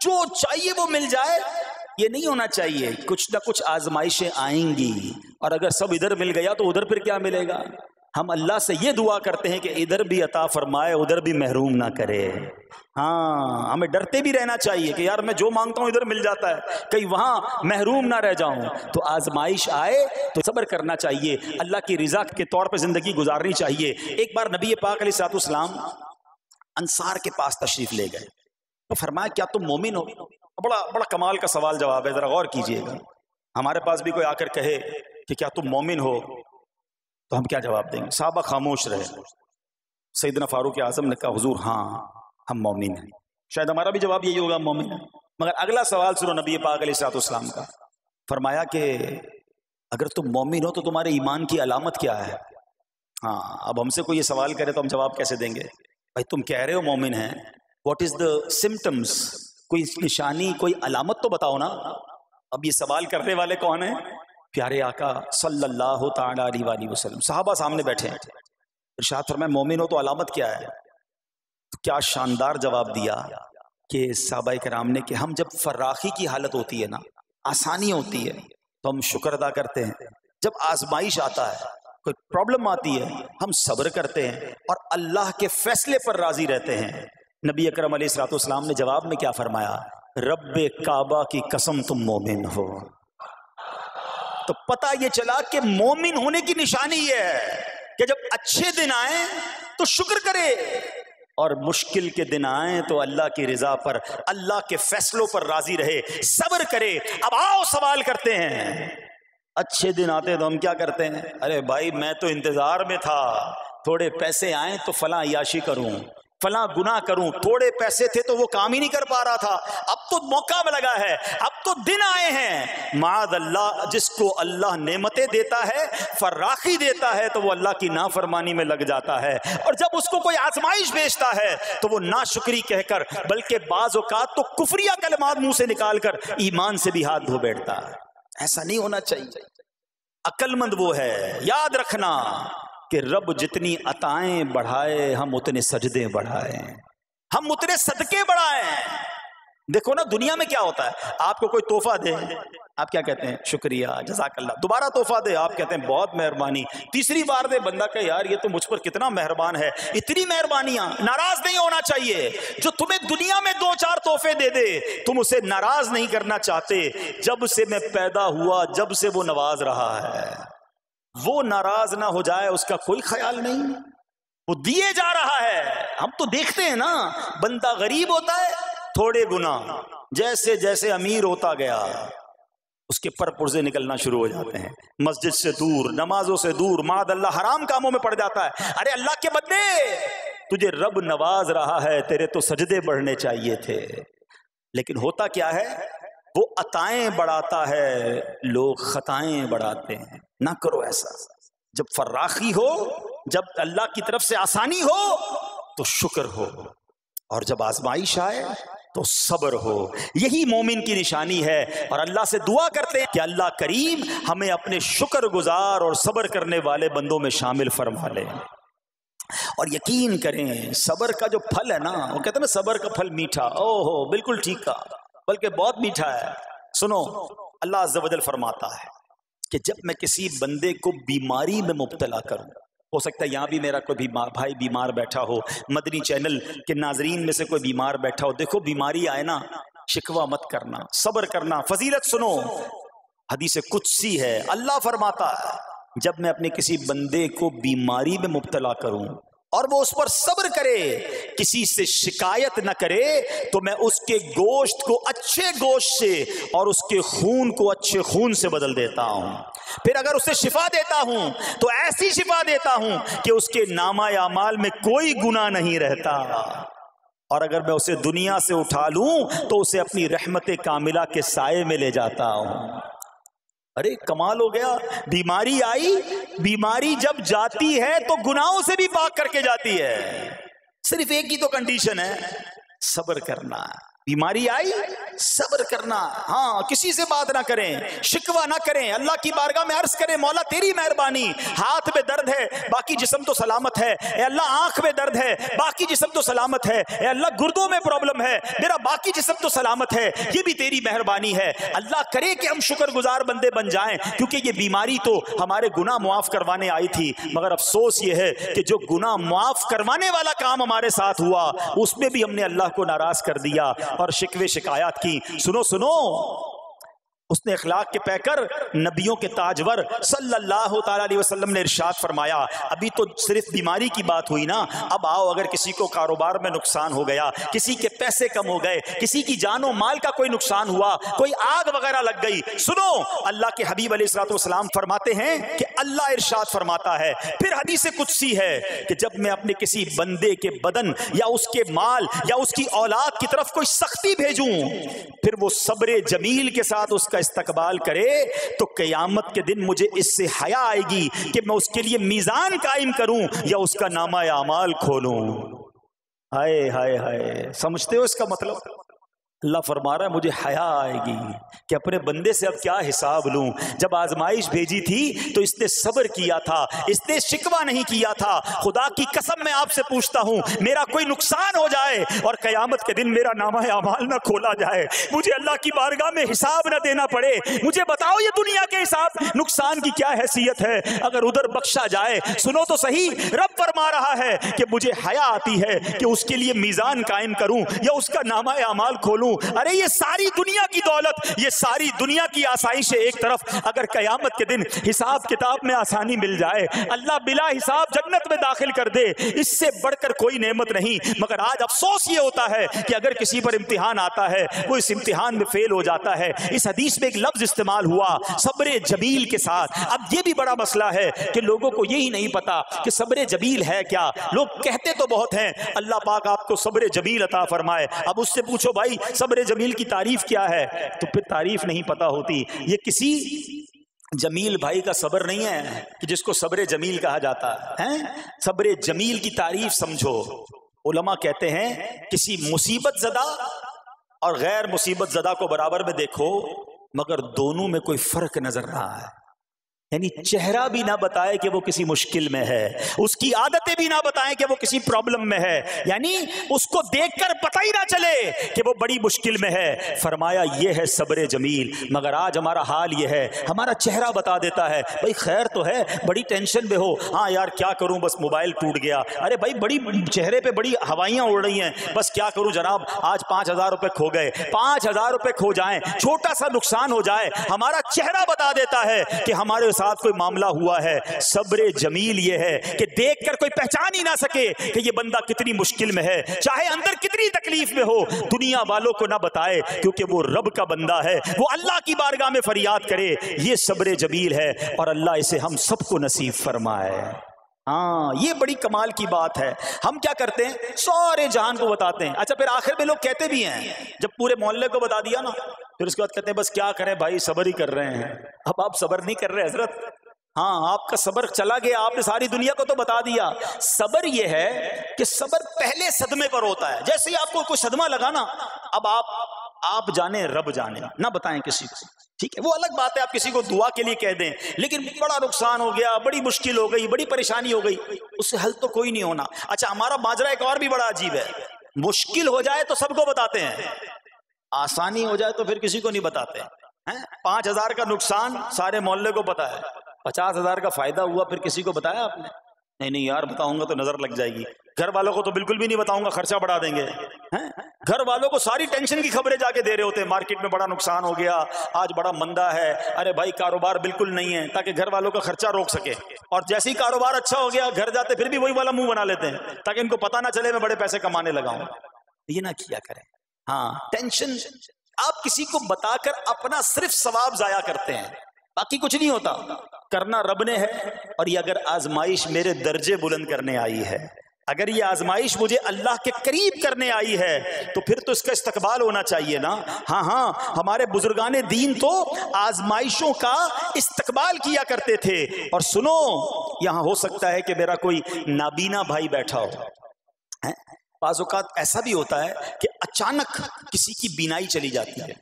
جو چاہیے وہ مل جائے, یہ نہیں ہونا چاہیے. کچھ نہ کچھ آزمائشیں آئیں گی, اور اگر سب ادھر مل گیا تو ادھر پھر کیا ملے گا. ہم اللہ سے یہ دعا کرتے ہیں کہ ادھر بھی عطا فرمائے, ادھر بھی محروم نہ کرے. ہاں, ہمیں ڈرتے بھی رہنا چاہیے کہ یار میں جو مانگتا ہوں ادھر مل جاتا ہے, کہیں وہاں محروم نہ رہ جاؤں. تو آزمائش آئے تو صبر کرنا چاہیے, اللہ کی رضا کے طور پہ زندگی گزارنی چاہیے. ایک بار نبی پاک علیہ الصلوۃ والسلام انصار کے پاس تشریف لے گئے تو فرمایا کیا تم مومن ہو؟ بڑا کمال کا سوال جواب ہے, ذرا غور کیجئے گا. ہمارے پاس بھی کوئی آ کر کہے کہ کیا تم مومن ہو تو ہم کیا جواب دیں گے؟ صحابہ خاموش رہے. سیدنا فاروق اعظم نے کہا حضور ہاں ہم مومن ہیں. شاید ہمارا بھی جواب یہی ہوگا, ہم مومن ہیں. مگر اگلا سوال سنو نبی پاک علیہ الصلوۃ والسلام کا. فرمایا کہ اگر تم مومن ہو تو تمہارے ایمان کی علامت کیا ہے؟ ہاں, اب ہم سے کوئی یہ سوال کرے تو ہم جواب کیسے دیں گے؟ بھائی تم کہہ رہے ہو مومن ہیں, واٹ از دا سمٹمز, کوئی نشانی کوئی علامت تو بتاؤ نا. اب یہ سوال کرنے والے کون ہیں؟ پیارے آقا صلی اللہ تعالی علیہ وآلہ وسلم. صحابہ سامنے بیٹھے ہیں. ارشاد فرمایا مومن ہو تو علامت کیا ہے؟ تو کیا شاندار جواب دیا کہ صحابہ کرام نے کہ ہم جب فراخی کی حالت ہوتی ہے نا, آسانی ہوتی ہے تو ہم شکر ادا کرتے ہیں. جب آزمائش آتا ہے, کوئی پرابلم آتی ہے, ہم صبر کرتے ہیں اور اللہ کے فیصلے پر راضی رہتے ہیں. نبی اکرم علیہ الصلوۃ والسلام نے جواب میں کیا فرمایا؟ رب کعبہ کی قسم تم مومن ہو. تو پتہ یہ چلا کہ مومن ہونے کی نشانی یہ ہے کہ جب اچھے دن آئیں تو شکر کرے, اور مشکل کے دن آئیں تو اللہ کی رضا پر, اللہ کے فیصلوں پر راضی رہے, صبر کرے. اب آؤ سوال کرتے ہیں. اچھے دن آتے تو ہم کیا کرتے ہیں؟ ارے بھائی میں تو انتظار میں تھا, تھوڑے پیسے آئیں تو فلاں عیاشی کروں, فلاں گناہ کروں. تھوڑے پیسے تھے تو وہ کام ہی نہیں کر پا رہا تھا, اب تو موقع لگا ہے, اب تو دن آئے ہیں. معاذ اللہ, جس کو اللہ نعمتیں دیتا ہے, فراخی دیتا ہے, تو وہ اللہ کی نافرمانی میں لگ جاتا ہے. اور جب اس کو کوئی آزمائش بھیجتا ہے تو وہ ناشکری کہہ کر, بلکہ بعض اوقات تو کفریہ کلمات منہ سے نکال کر ایمان سے بھی ہاتھ دھو بیٹھتا ہے. ایسا نہیں ہونا چاہیے. عقل مند وہ ہے, یاد رکھنا کہ رب جتنی عطائیں بڑھائے ہم اتنے سجدے بڑھائیں, ہم اتنے صدقے بڑھائیں. دیکھو نا دنیا میں کیا ہوتا ہے, آپ کو کوئی تحفہ دے, آپ کیا کہتے ہیں؟ شکریہ, جزاک اللہ. دوبارہ تحفہ دے, آپ کہتے ہیں بہت مہربانی. تیسری بار دے, بندہ کہ یار یہ تو مجھ پر کتنا مہربان ہے. اتنی مہربانیاں. ناراض نہیں ہونا چاہیے. جو تمہیں دنیا میں 2-4 تحفے دے دے تم اسے ناراض نہیں کرنا چاہتے. جب سے میں پیدا ہوا, جب سے وہ نواز رہا ہے, وہ ناراض نہ ہو جائے اس کا کوئی خیال نہیں. وہ دیے جا رہا ہے. ہم تو دیکھتے ہیں نا, بندہ غریب ہوتا ہے, تھوڑے گناہ, جیسے جیسے امیر ہوتا گیا اس کے پر پرزے نکلنا شروع ہو جاتے ہیں, مسجد سے دور, نمازوں سے دور, معاذ اللہ حرام کاموں میں پڑ جاتا ہے. ارے اللہ کے بندے, تجھے رب نواز رہا ہے, تیرے تو سجدے بڑھنے چاہیے تھے. لیکن ہوتا کیا ہے, وہ عطائیں بڑھاتا ہے, لوگ خطائیں بڑھاتے ہیں. نہ کرو ایسا. جب فراخی ہو, جب اللہ کی طرف سے آسانی ہو تو شکر ہو, اور جب آزمائش آئے تو صبر ہو. یہی مومن کی نشانی ہے. اور اللہ سے دعا کرتے ہیں کہ اللہ کریم ہمیں اپنے شکر گزار اور صبر کرنے والے بندوں میں شامل فرما لے. اور یقین کریں صبر کا جو پھل ہے نا, وہ کہتے ہیں نا صبر کا پھل میٹھا. اوہو, بالکل ٹھیک کہا, بلکہ بہت میٹھا ہے. سنو, اللہ عز و جل فرماتا ہے کہ جب میں کسی بندے کو بیماری میں مبتلا کروں, ہو سکتا ہے یہاں بھی میرا کوئی بھائی بیمار بیٹھا ہو, مدنی چینل کے ناظرین میں سے کوئی بیمار بیٹھا ہو. دیکھو بیماری آئے نا, شکوہ مت کرنا, صبر کرنا. فضیلت سنو, حدیث قدسی ہے, اللہ فرماتا ہے جب میں اپنے کسی بندے کو بیماری میں مبتلا کروں اور وہ اس پر صبر کرے, کسی سے شکایت نہ کرے, تو میں اس کے گوشت کو اچھے گوشت سے اور اس کے خون کو اچھے خون سے بدل دیتا ہوں. پھر اگر اسے شفا دیتا ہوں تو ایسی شفا دیتا ہوں کہ اس کے نامہ اعمال میں کوئی گناہ نہیں رہتا, اور اگر میں اسے دنیا سے اٹھا لوں تو اسے اپنی رحمت کاملہ کے سائے میں لے جاتا ہوں. ارے کمال ہو گیا, بیماری آئی, بیماری جب جاتی ہے تو گناہوں سے بھی پاک کر کے جاتی ہے. صرف ایک ہی تو کنڈیشن ہے, صبر کرنا. بیماری آئی, صبر کرنا. ہاں, کسی سے بات نہ کریں, شکوہ نہ کریں, اللہ کی بارگاہ میں عرض کریں مولا تیری مہربانی, ہاتھ میں درد ہے باقی جسم تو سلامت ہے, اے اللہ آنکھ میں درد ہے باقی جسم تو سلامت ہے, اے اللہ گردوں میں پرابلم ہے میرا باقی جسم تو سلامت ہے, یہ بھی تیری مہربانی ہے. اللہ کرے کہ ہم شکر گزار بندے بن جائیں, کیونکہ یہ بیماری تو ہمارے گناہ معاف کروانے آئی تھی, مگر افسوس یہ ہے کہ جو گناہ معاف کروانے والا کام ہمارے ساتھ ہوا اس میں بھی ہم نے اللہ کو ناراض کر دیا اور شکوے شکایات کی. سنو, اس نے اخلاق کے پیکر نبیوں کے تاجور صلی اللہ تعالی علیہ وسلم نے ارشاد فرمایا, ابھی تو صرف بیماری کی بات ہوئی نا, اب آؤ اگر کسی کو کاروبار میں نقصان ہو گیا, کسی کے پیسے کم ہو گئے, کسی کی جان و مال کا کوئی نقصان ہوا, کوئی آگ وغیرہ لگ گئی, سنو اللہ کے حبیب علیہ الصلوۃ والسلام فرماتے ہیں کہ اللہ ارشاد فرماتا ہے, پھر حدیث قدسی ہے کہ جب میں اپنے کسی بندے کے بدن یا اس کے مال یا اس کی اولاد کی طرف کوئی سختی بھیجوں, پھر وہ صبر جمیل کے ساتھ اس کا استقبال کرے, تو قیامت کے دن مجھے اس سے حیا آئے گی کہ میں اس کے لیے میزان قائم کروں یا اس کا نامہ اعمال کھولوں. ہائے ہائے ہائے, سمجھتے ہو اس کا مطلب؟ اللہ فرما رہا ہے مجھے حیا آئے گی کہ اپنے بندے سے اب کیا حساب لوں. جب آزمائش بھیجی تھی تو اس نے صبر کیا تھا, اس نے شکوہ نہیں کیا تھا. خدا کی قسم میں آپ سے پوچھتا ہوں, میرا کوئی نقصان ہو جائے اور قیامت کے دن میرا نامہ اعمال نہ کھولا جائے, مجھے اللہ کی بارگاہ میں حساب نہ دینا پڑے, مجھے بتاؤ یہ دنیا کے حساب نقصان کی کیا حیثیت ہے اگر ادھر بخشا جائے. سنو تو صحیح, رب فرما رہا ہے کہ مجھے حیا آتی ہے کہ اس کے لیے میزان قائم کروں یا اس کا نامہ اعمال کھولوں. ارے یہ ساری دنیا کی دولت, یہ ساری دنیا کی آسائش ایک طرف, اگر قیامت کے دن حساب کتاب میں آسانی مل جائے, اللہ بلا حساب جنت میں داخل کر دے, اس سے بڑھ کر کوئی نعمت نہیں. مگر آج افسوس یہ ہوتا ہے کہ اگر کسی پر امتحان آتا ہے وہ اس امتحان میں فیل ہو جاتا ہے. اس حدیث میں ایک لفظ استعمال ہوا صبر جمیل کے ساتھ. اب یہ بھی بڑا مسئلہ ہے کہ لوگوں کو یہی نہیں پتا کہ صبر جمیل ہے کیا. لوگ کہتے تو بہت ہیں, اللہ پاک آپ کو صبر جمیل عطا فرمائے. اب اس سے پوچھو بھائی صبر جمیل کی تعریف کیا ہے, تو پھر تعریف نہیں پتا ہوتی. یہ کسی جمیل بھائی کا صبر نہیں ہے کہ جس کو صبر جمیل کہا جاتا ہے. صبر جمیل کی تعریف سمجھو. علماء کہتے ہیں کسی مصیبت زدہ اور غیر مصیبت زدہ کو برابر میں دیکھو, مگر دونوں میں کوئی فرق نظر رہا ہے. یعنی چہرہ بھی نہ بتائے کہ وہ کسی مشکل میں ہے, اس کی عادتیں بھی نہ بتائیں کہ وہ کسی پرابلم میں ہے, یعنی اس کو دیکھ کر پتہ ہی نہ چلے کہ وہ بڑی مشکل میں ہے. فرمایا یہ ہے صبر جمیل. مگر آج ہمارا حال یہ ہے, ہمارا چہرہ بتا دیتا ہے بھائی خیر تو ہے, بڑی ٹینشن میں ہو, ہاں یار کیا کروں بس موبائل ٹوٹ گیا, ارے بھائی بڑی چہرے پہ بڑی ہوائیاں اڑ رہی ہیں, بس کیا کروں جناب آج 5,000 روپے کھو گئے. 5,000 روپے کھو جائیں, چھوٹا سا نقصان ہو جائے, ہمارا چہرہ بتا دیتا ہے کہ ہمارے ساتھ کوئی معاملہ ہوا ہے. صبر جمیل یہ ہے کہ دیکھ کر کوئی پہچان ہی نہ سکے کہ یہ بندہ کتنی مشکل میں ہے, چاہے اندر کتنی تکلیف میں ہو, دنیا والوں کو نہ بتائے کیونکہ وہ رب کا بندہ ہے, وہ اللہ کی بارگاہ میں فریاد کرے. یہ صبر جمیل ہے اور اللہ اسے ہم سب کو نصیب فرمائے. ہاں یہ بڑی کمال کی بات ہے. ہم کیا کرتے ہیں, سارے جہان کو بتاتے ہیں. اچھا پھر آخر میں لوگ کہتے بھی ہیں, جب پورے محلے کو بتا دیا نا, پھر اس کے بعد کہتے ہیں بس کیا کریں بھائی صبر ہی کر رہے ہیں. اب آپ صبر نہیں کر رہے حضرت, ہاں آپ کا صبر چلا گیا, آپ نے ساری دنیا کو تو بتا دیا. صبر یہ ہے کہ صبر پہلے صدمے پر ہوتا ہے. جیسے ہی آپ کو کوئی صدمہ لگا نا, اب آپ جانے رب جانے, نہ بتائیں کسی کو, ٹھیک ہے, وہ الگ بات ہے آپ کسی کو دعا کے لیے کہہ دیں, لیکن بڑا نقصان ہو گیا, بڑی مشکل ہو گئی, بڑی پریشانی ہو گئی, اس سے حل تو کوئی نہیں ہونا. اچھا ہمارا ماجرا ایک اور بھی بڑا عجیب ہے, مشکل ہو جائے تو سب کو بتاتے ہیں, آسانی ہو جائے تو پھر کسی کو نہیں بتاتے. 5,000 کا نقصان سارے محلے کو پتا ہے, 50,000 کا فائدہ ہوا پھر کسی کو بتایا آپ نے؟ نہیں نہیں یار بتاؤں گا تو نظر لگ جائے گی. گھر والوں کو تو بالکل بھی نہیں بتاؤں گا، خرچہ بڑھا دیں گے. گھر والوں کو ساری ٹینشن کی خبریں جا کے دے رہے ہوتے ہیں، مارکیٹ میں بڑا نقصان ہو گیا، آج بڑا مندہ ہے، ارے بھائی کاروبار بالکل نہیں ہے، تاکہ گھر والوں کا خرچہ روک سکے. اور جیسے ہی کاروبار اچھا ہو گیا گھر جاتے پھر بھی وہی والا منہ بنا لیتے ہیں تاکہ ان کو پتہ نہ چلے میں بڑے پیسے کمانے لگا ہوں. یہ نہ کیا کریں. ہاں ٹینشن آپ کسی کو بتا کر اپنا صرف ثواب ضائع کرتے ہیں، باقی کچھ نہیں ہوتا. کرنا رب نے ہے، اور یہ اگر آزمائش میرے درجے بلند کرنے آئی ہے، اگر یہ آزمائش مجھے اللہ کے قریب کرنے آئی ہے تو پھر تو اس کا استقبال ہونا چاہیے نا. ہاں ہمارے بزرگان دین تو آزمائشوں کا استقبال کیا کرتے تھے. اور سنو، یہاں ہو سکتا ہے کہ میرا کوئی نابینا بھائی بیٹھا ہو. بعض اوقات ایسا بھی ہوتا ہے کہ اچانک کسی کی بینائی چلی جاتی ہے،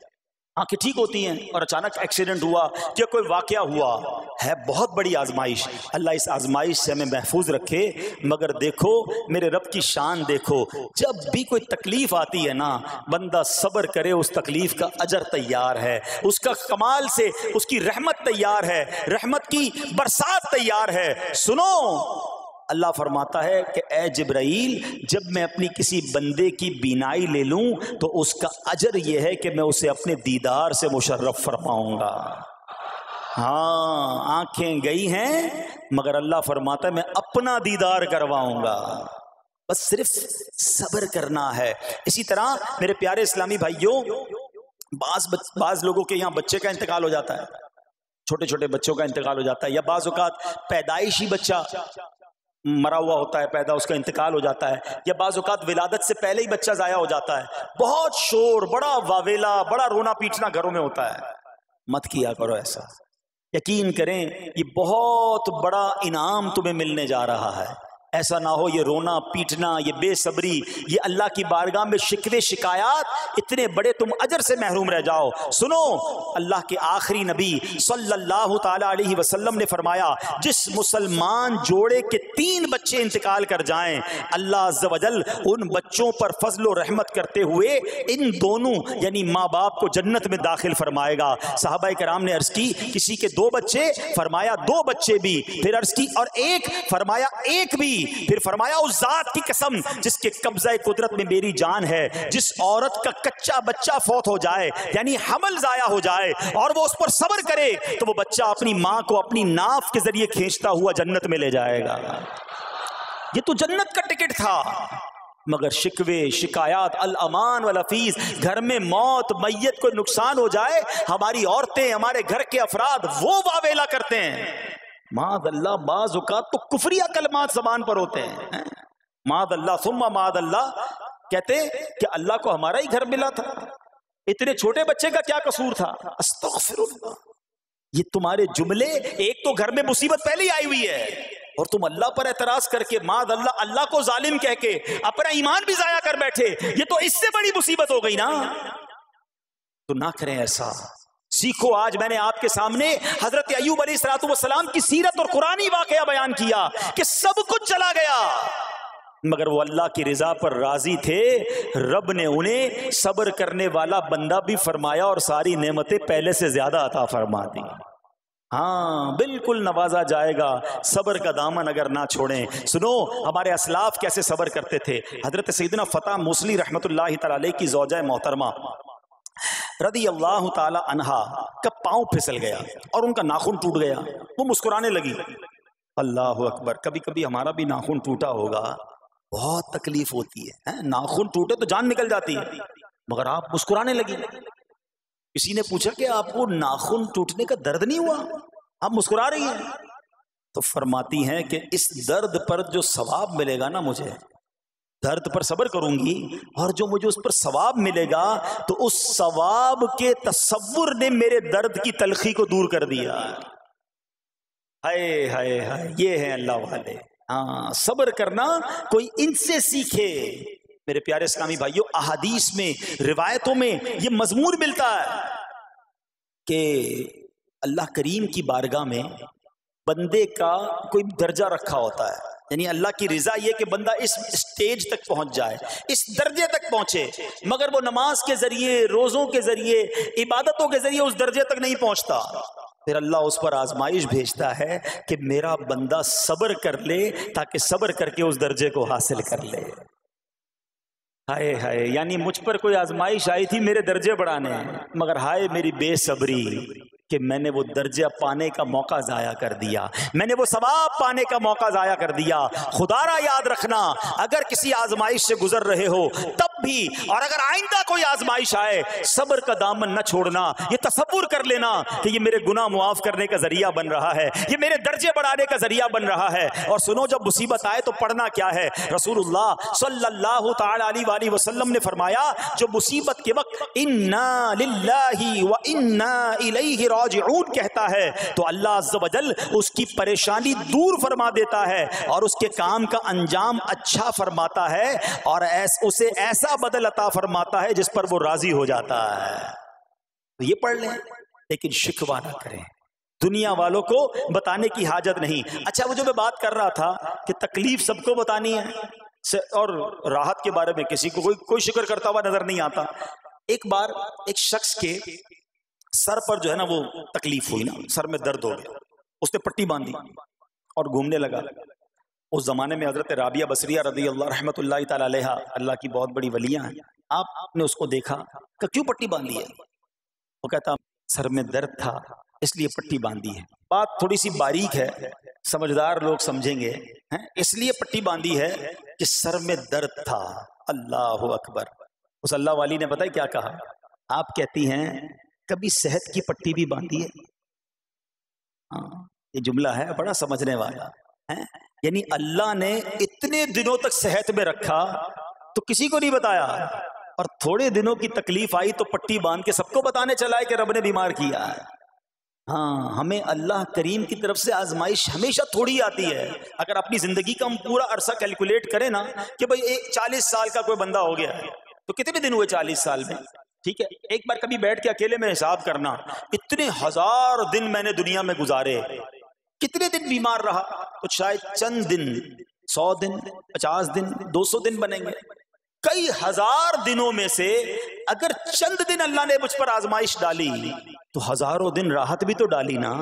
آنکھیں ٹھیک ہوتی ہیں اور اچانک ایکسیڈنٹ ہوا یا کوئی واقعہ ہوا ہے. بہت بڑی آزمائش. اللہ اس آزمائش سے ہمیں محفوظ رکھے. مگر دیکھو میرے رب کی شان دیکھو، جب بھی کوئی تکلیف آتی ہے نا بندہ صبر کرے، اس تکلیف کا اجر تیار ہے، اس کا کمال سے اس کی رحمت تیار ہے، رحمت کی برسات تیار ہے. سنو اللہ فرماتا ہے کہ اے جبرائیل جب میں اپنی کسی بندے کی بینائی لے لوں تو اس کا اجر یہ ہے کہ میں اسے اپنے دیدار سے مشرف فرماؤں گا. ہاں آنکھیں گئی ہیں مگر اللہ فرماتا ہے میں اپنا دیدار کرواؤں گا، بس صرف صبر کرنا ہے. اسی طرح میرے پیارے اسلامی بھائیوں، بعض لوگوں کے یہاں بچے کا انتقال ہو جاتا ہے، چھوٹے چھوٹے بچوں کا انتقال ہو جاتا ہے، یا بعض اوقات پیدائشی بچہ مرا ہوا ہوتا ہے، پیدا اس کا انتقال ہو جاتا ہے، یا بعض اوقات ولادت سے پہلے ہی بچہ ضائع ہو جاتا ہے. بہت شور، بڑا واویلا، بڑا رونا پیٹنا گھروں میں ہوتا ہے. مت کیا کرو ایسا. یقین کریں یہ بہت بڑا انعام تمہیں ملنے جا رہا ہے. ایسا نہ ہو یہ رونا پیٹنا، یہ بے صبری، یہ اللہ کی بارگاہ میں شکوے شکایات، اتنے بڑے تم اجر سے محروم رہ جاؤ. سنو اللہ کے آخری نبی صلی اللہ تعالی علیہ وسلم نے فرمایا جس مسلمان جوڑے کے 3 بچے انتقال کر جائیں اللہ عز و جل ان بچوں پر فضل و رحمت کرتے ہوئے ان دونوں یعنی ماں باپ کو جنت میں داخل فرمائے گا. صحابہ کرام نے عرض کی کسی کے 2 بچے، فرمایا 2 بچے بھی، پھر عرض کی اور 1، فرمایا 1 بھی، پھر فرمایا اس ذات کی قسم جس کے قبضہ قدرت میں میری جان ہے، جس عورت کا کچا بچہ فوت ہو جائے یعنی حمل ضائع ہو جائے اور وہ اس پر صبر کرے تو وہ بچہ اپنی ماں کو اپنی ناف کے ذریعے کھینچتا ہوا جنت میں لے جائے گا. یہ تو جنت کا ٹکٹ تھا. مگر شکوے شکایات، الامان والافیز، گھر میں موت میت کو نقصان ہو جائے ہماری عورتیں، ہمارے گھر کے افراد وہ واویلا کرتے ہیں. معاذ اللہ بعض اوقات تو کفریہ کلمات زبان پر ہوتے ہیں. معاذ اللہ ثم معاذ اللہ، کہتے کہ اللہ کو ہمارا ہی گھر ملا تھا، اتنے چھوٹے بچے کا کیا قصور تھا. استغفر اللہ. یہ تمہارے جملے، ایک تو گھر میں مصیبت پہلے ہی آئی ہوئی ہے اور تم اللہ پر اعتراض کر کے معاذ اللہ اللہ کو ظالم کہہ کے اپنا ایمان بھی ضائع کر بیٹھے، یہ تو اس سے بڑی مصیبت ہو گئی نا. تو نہ کریں ایسا. سیکھو. آج میں نے آپ کے سامنے حضرت ایوب علیہ السلام کی سیرت اور قرآنی واقعہ بیان کیا کہ سب کچھ چلا گیا مگر وہ اللہ کی رضا پر راضی تھے. رب نے انہیں صبر کرنے والا بندہ بھی فرمایا اور ساری نعمتیں پہلے سے زیادہ عطا فرما دی. ہاں بالکل نوازا جائے گا. صبر کا دامن اگر نہ چھوڑیں. سنو ہمارے اسلاف کیسے صبر کرتے تھے. حضرت سیدنا فتح موصلی رحمت اللہ تعالی علیہ کی زوجہ محترمہ رضی اللہ تعالی عنہا کا پاؤں پھسل گیا اور ان کا ناخن ٹوٹ گیا. وہ مسکرانے لگی. اللہ اکبر. کبھی کبھی ہمارا بھی ناخن ٹوٹا ہوگا، بہت تکلیف ہوتی ہے. ناخن ٹوٹے تو جان نکل جاتی ہے مگر آپ مسکرانے لگی. کسی نے پوچھا کہ آپ کو ناخن ٹوٹنے کا درد نہیں ہوا، آپ مسکرا رہی ہیں؟ تو فرماتی ہیں کہ اس درد پر جو ثواب ملے گا نا، مجھے درد پر صبر کروں گی اور جو مجھے اس پر ثواب ملے گا تو اس ثواب کے تصور نے میرے درد کی تلخی کو دور کر دیا. ہائے ہائے ہائے، یہ ہے اللہ والے. ہاں صبر کرنا کوئی ان سے سیکھے. میرے پیارے اسلامی بھائیوں، احادیث میں روایتوں میں یہ مضمون ملتا ہے کہ اللہ کریم کی بارگاہ میں بندے کا کوئی درجہ رکھا ہوتا ہے، یعنی اللہ کی رضا یہ کہ بندہ اس سٹیج تک پہنچ جائے، اس درجے تک پہنچے، مگر وہ نماز کے ذریعے، روزوں کے ذریعے، عبادتوں کے ذریعے اس درجے تک نہیں پہنچتا. پھر اللہ اس پر آزمائش بھیجتا ہے کہ میرا بندہ صبر کر لے تاکہ صبر کر کے اس درجے کو حاصل کر لے. ہائے ہائے، یعنی مجھ پر کوئی آزمائش آئی تھی میرے درجے بڑھانے، مگر ہائے میری بے صبری کہ میں نے وہ درجہ پانے کا موقع ضائع کر دیا، میں نے وہ ثواب پانے کا موقع ضائع کر دیا. خدا را یاد رکھنا، اگر کسی آزمائش سے گزر رہے ہو تب بھی، اور اگر آئندہ کوئی آزمائش آئے، صبر کا دامن نہ چھوڑنا. یہ تصور کر لینا کہ یہ میرے گناہ معاف کرنے کا ذریعہ بن رہا ہے، یہ میرے درجے بڑھانے کا ذریعہ بن رہا ہے. اور سنو، جب مصیبت آئے تو پڑھنا کیا ہے. رسول اللہ صلی اللہ تعالی علیہ وآلہ وسلم نے فرمایا، جو مصیبت کے وقت انا للہ و انا الیہ راجعون کہتا ہے تو اللہ عز و جل اس کی پریشانی دور فرما دیتا ہے اور اس کے کام کا انجام اچھا فرماتا ہے، اور اسے ایسا بدل عطا فرماتا ہے جس پر وہ راضی ہو جاتا ہے. تو یہ پڑھ لیں، لیکن شکوہ نہ کریں، دنیا والوں کو بتانے کی حاجت نہیں. اچھا، وہ جو میں بات کر رہا تھا کہ تکلیف سب کو بتانی ہے اور راحت کے بارے میں کسی کو کوئی شکر کرتا ہوا نظر نہیں آتا. ایک بار ایک شخص کے سر پر جو ہے نا وہ تکلیف ہوئی نا، سر میں درد ہو گیا، اس نے پٹی باندھی اور گھومنے لگا. اس زمانے میں حضرت رابعہ بصریہ رضی اللہ رحمت اللہ تعالی علیہ، اللہ کی بہت بڑی ولیاں ہیں. آپ نے اس کو دیکھا کہ کیوں پٹی باندھی ہے؟ وہ کہتا سر میں درد تھا اس لیے پٹی باندھی ہے. بات تھوڑی سی باریک ہے، سمجھدار لوگ سمجھیں گے. اس لیے پٹی باندھی ہے کہ سر میں درد تھا. اللہ اکبر. اس اللہ والی نے پتہ ہے کیا کہا؟ آپ کہتی ہیں کبھی صحت کی پٹی بھی باندھی ہے؟ یہ جملہ ہے بڑا سمجھنے والا ہے. یعنی اللہ نے اتنے دنوں تک صحت میں رکھا تو کسی کو نہیں بتایا، اور تھوڑے دنوں کی تکلیف آئی تو پٹی باندھ کے سب کو بتانے چلا ہے کہ رب نے بیمار کیا ہے. ہاں، ہمیں اللہ کریم کی طرف سے آزمائش ہمیشہ تھوڑی آتی ہے. اگر اپنی زندگی کا ہم پورا عرصہ کیلکولیٹ کریں نا کہ بھئی 40 سال کا کوئی بندہ ہو گیا تو کتنے دن ہوئے 40 سال میں؟ ٹھیک ہے، ایک بار کبھی بیٹھ کے اکیلے میں حساب کرنا، اتنے ہزار دن میں نے دنیا میں گزارے، کتنے دن بیمار رہا؟ تو شاید چند دن، 100 دن، 50 دن، 200 دن بنیں گے. کئی ہزار دنوں میں سے اگر چند دن اللہ نے مجھ پر آزمائش ڈالی تو ہزاروں دن راحت بھی تو ڈالی نا،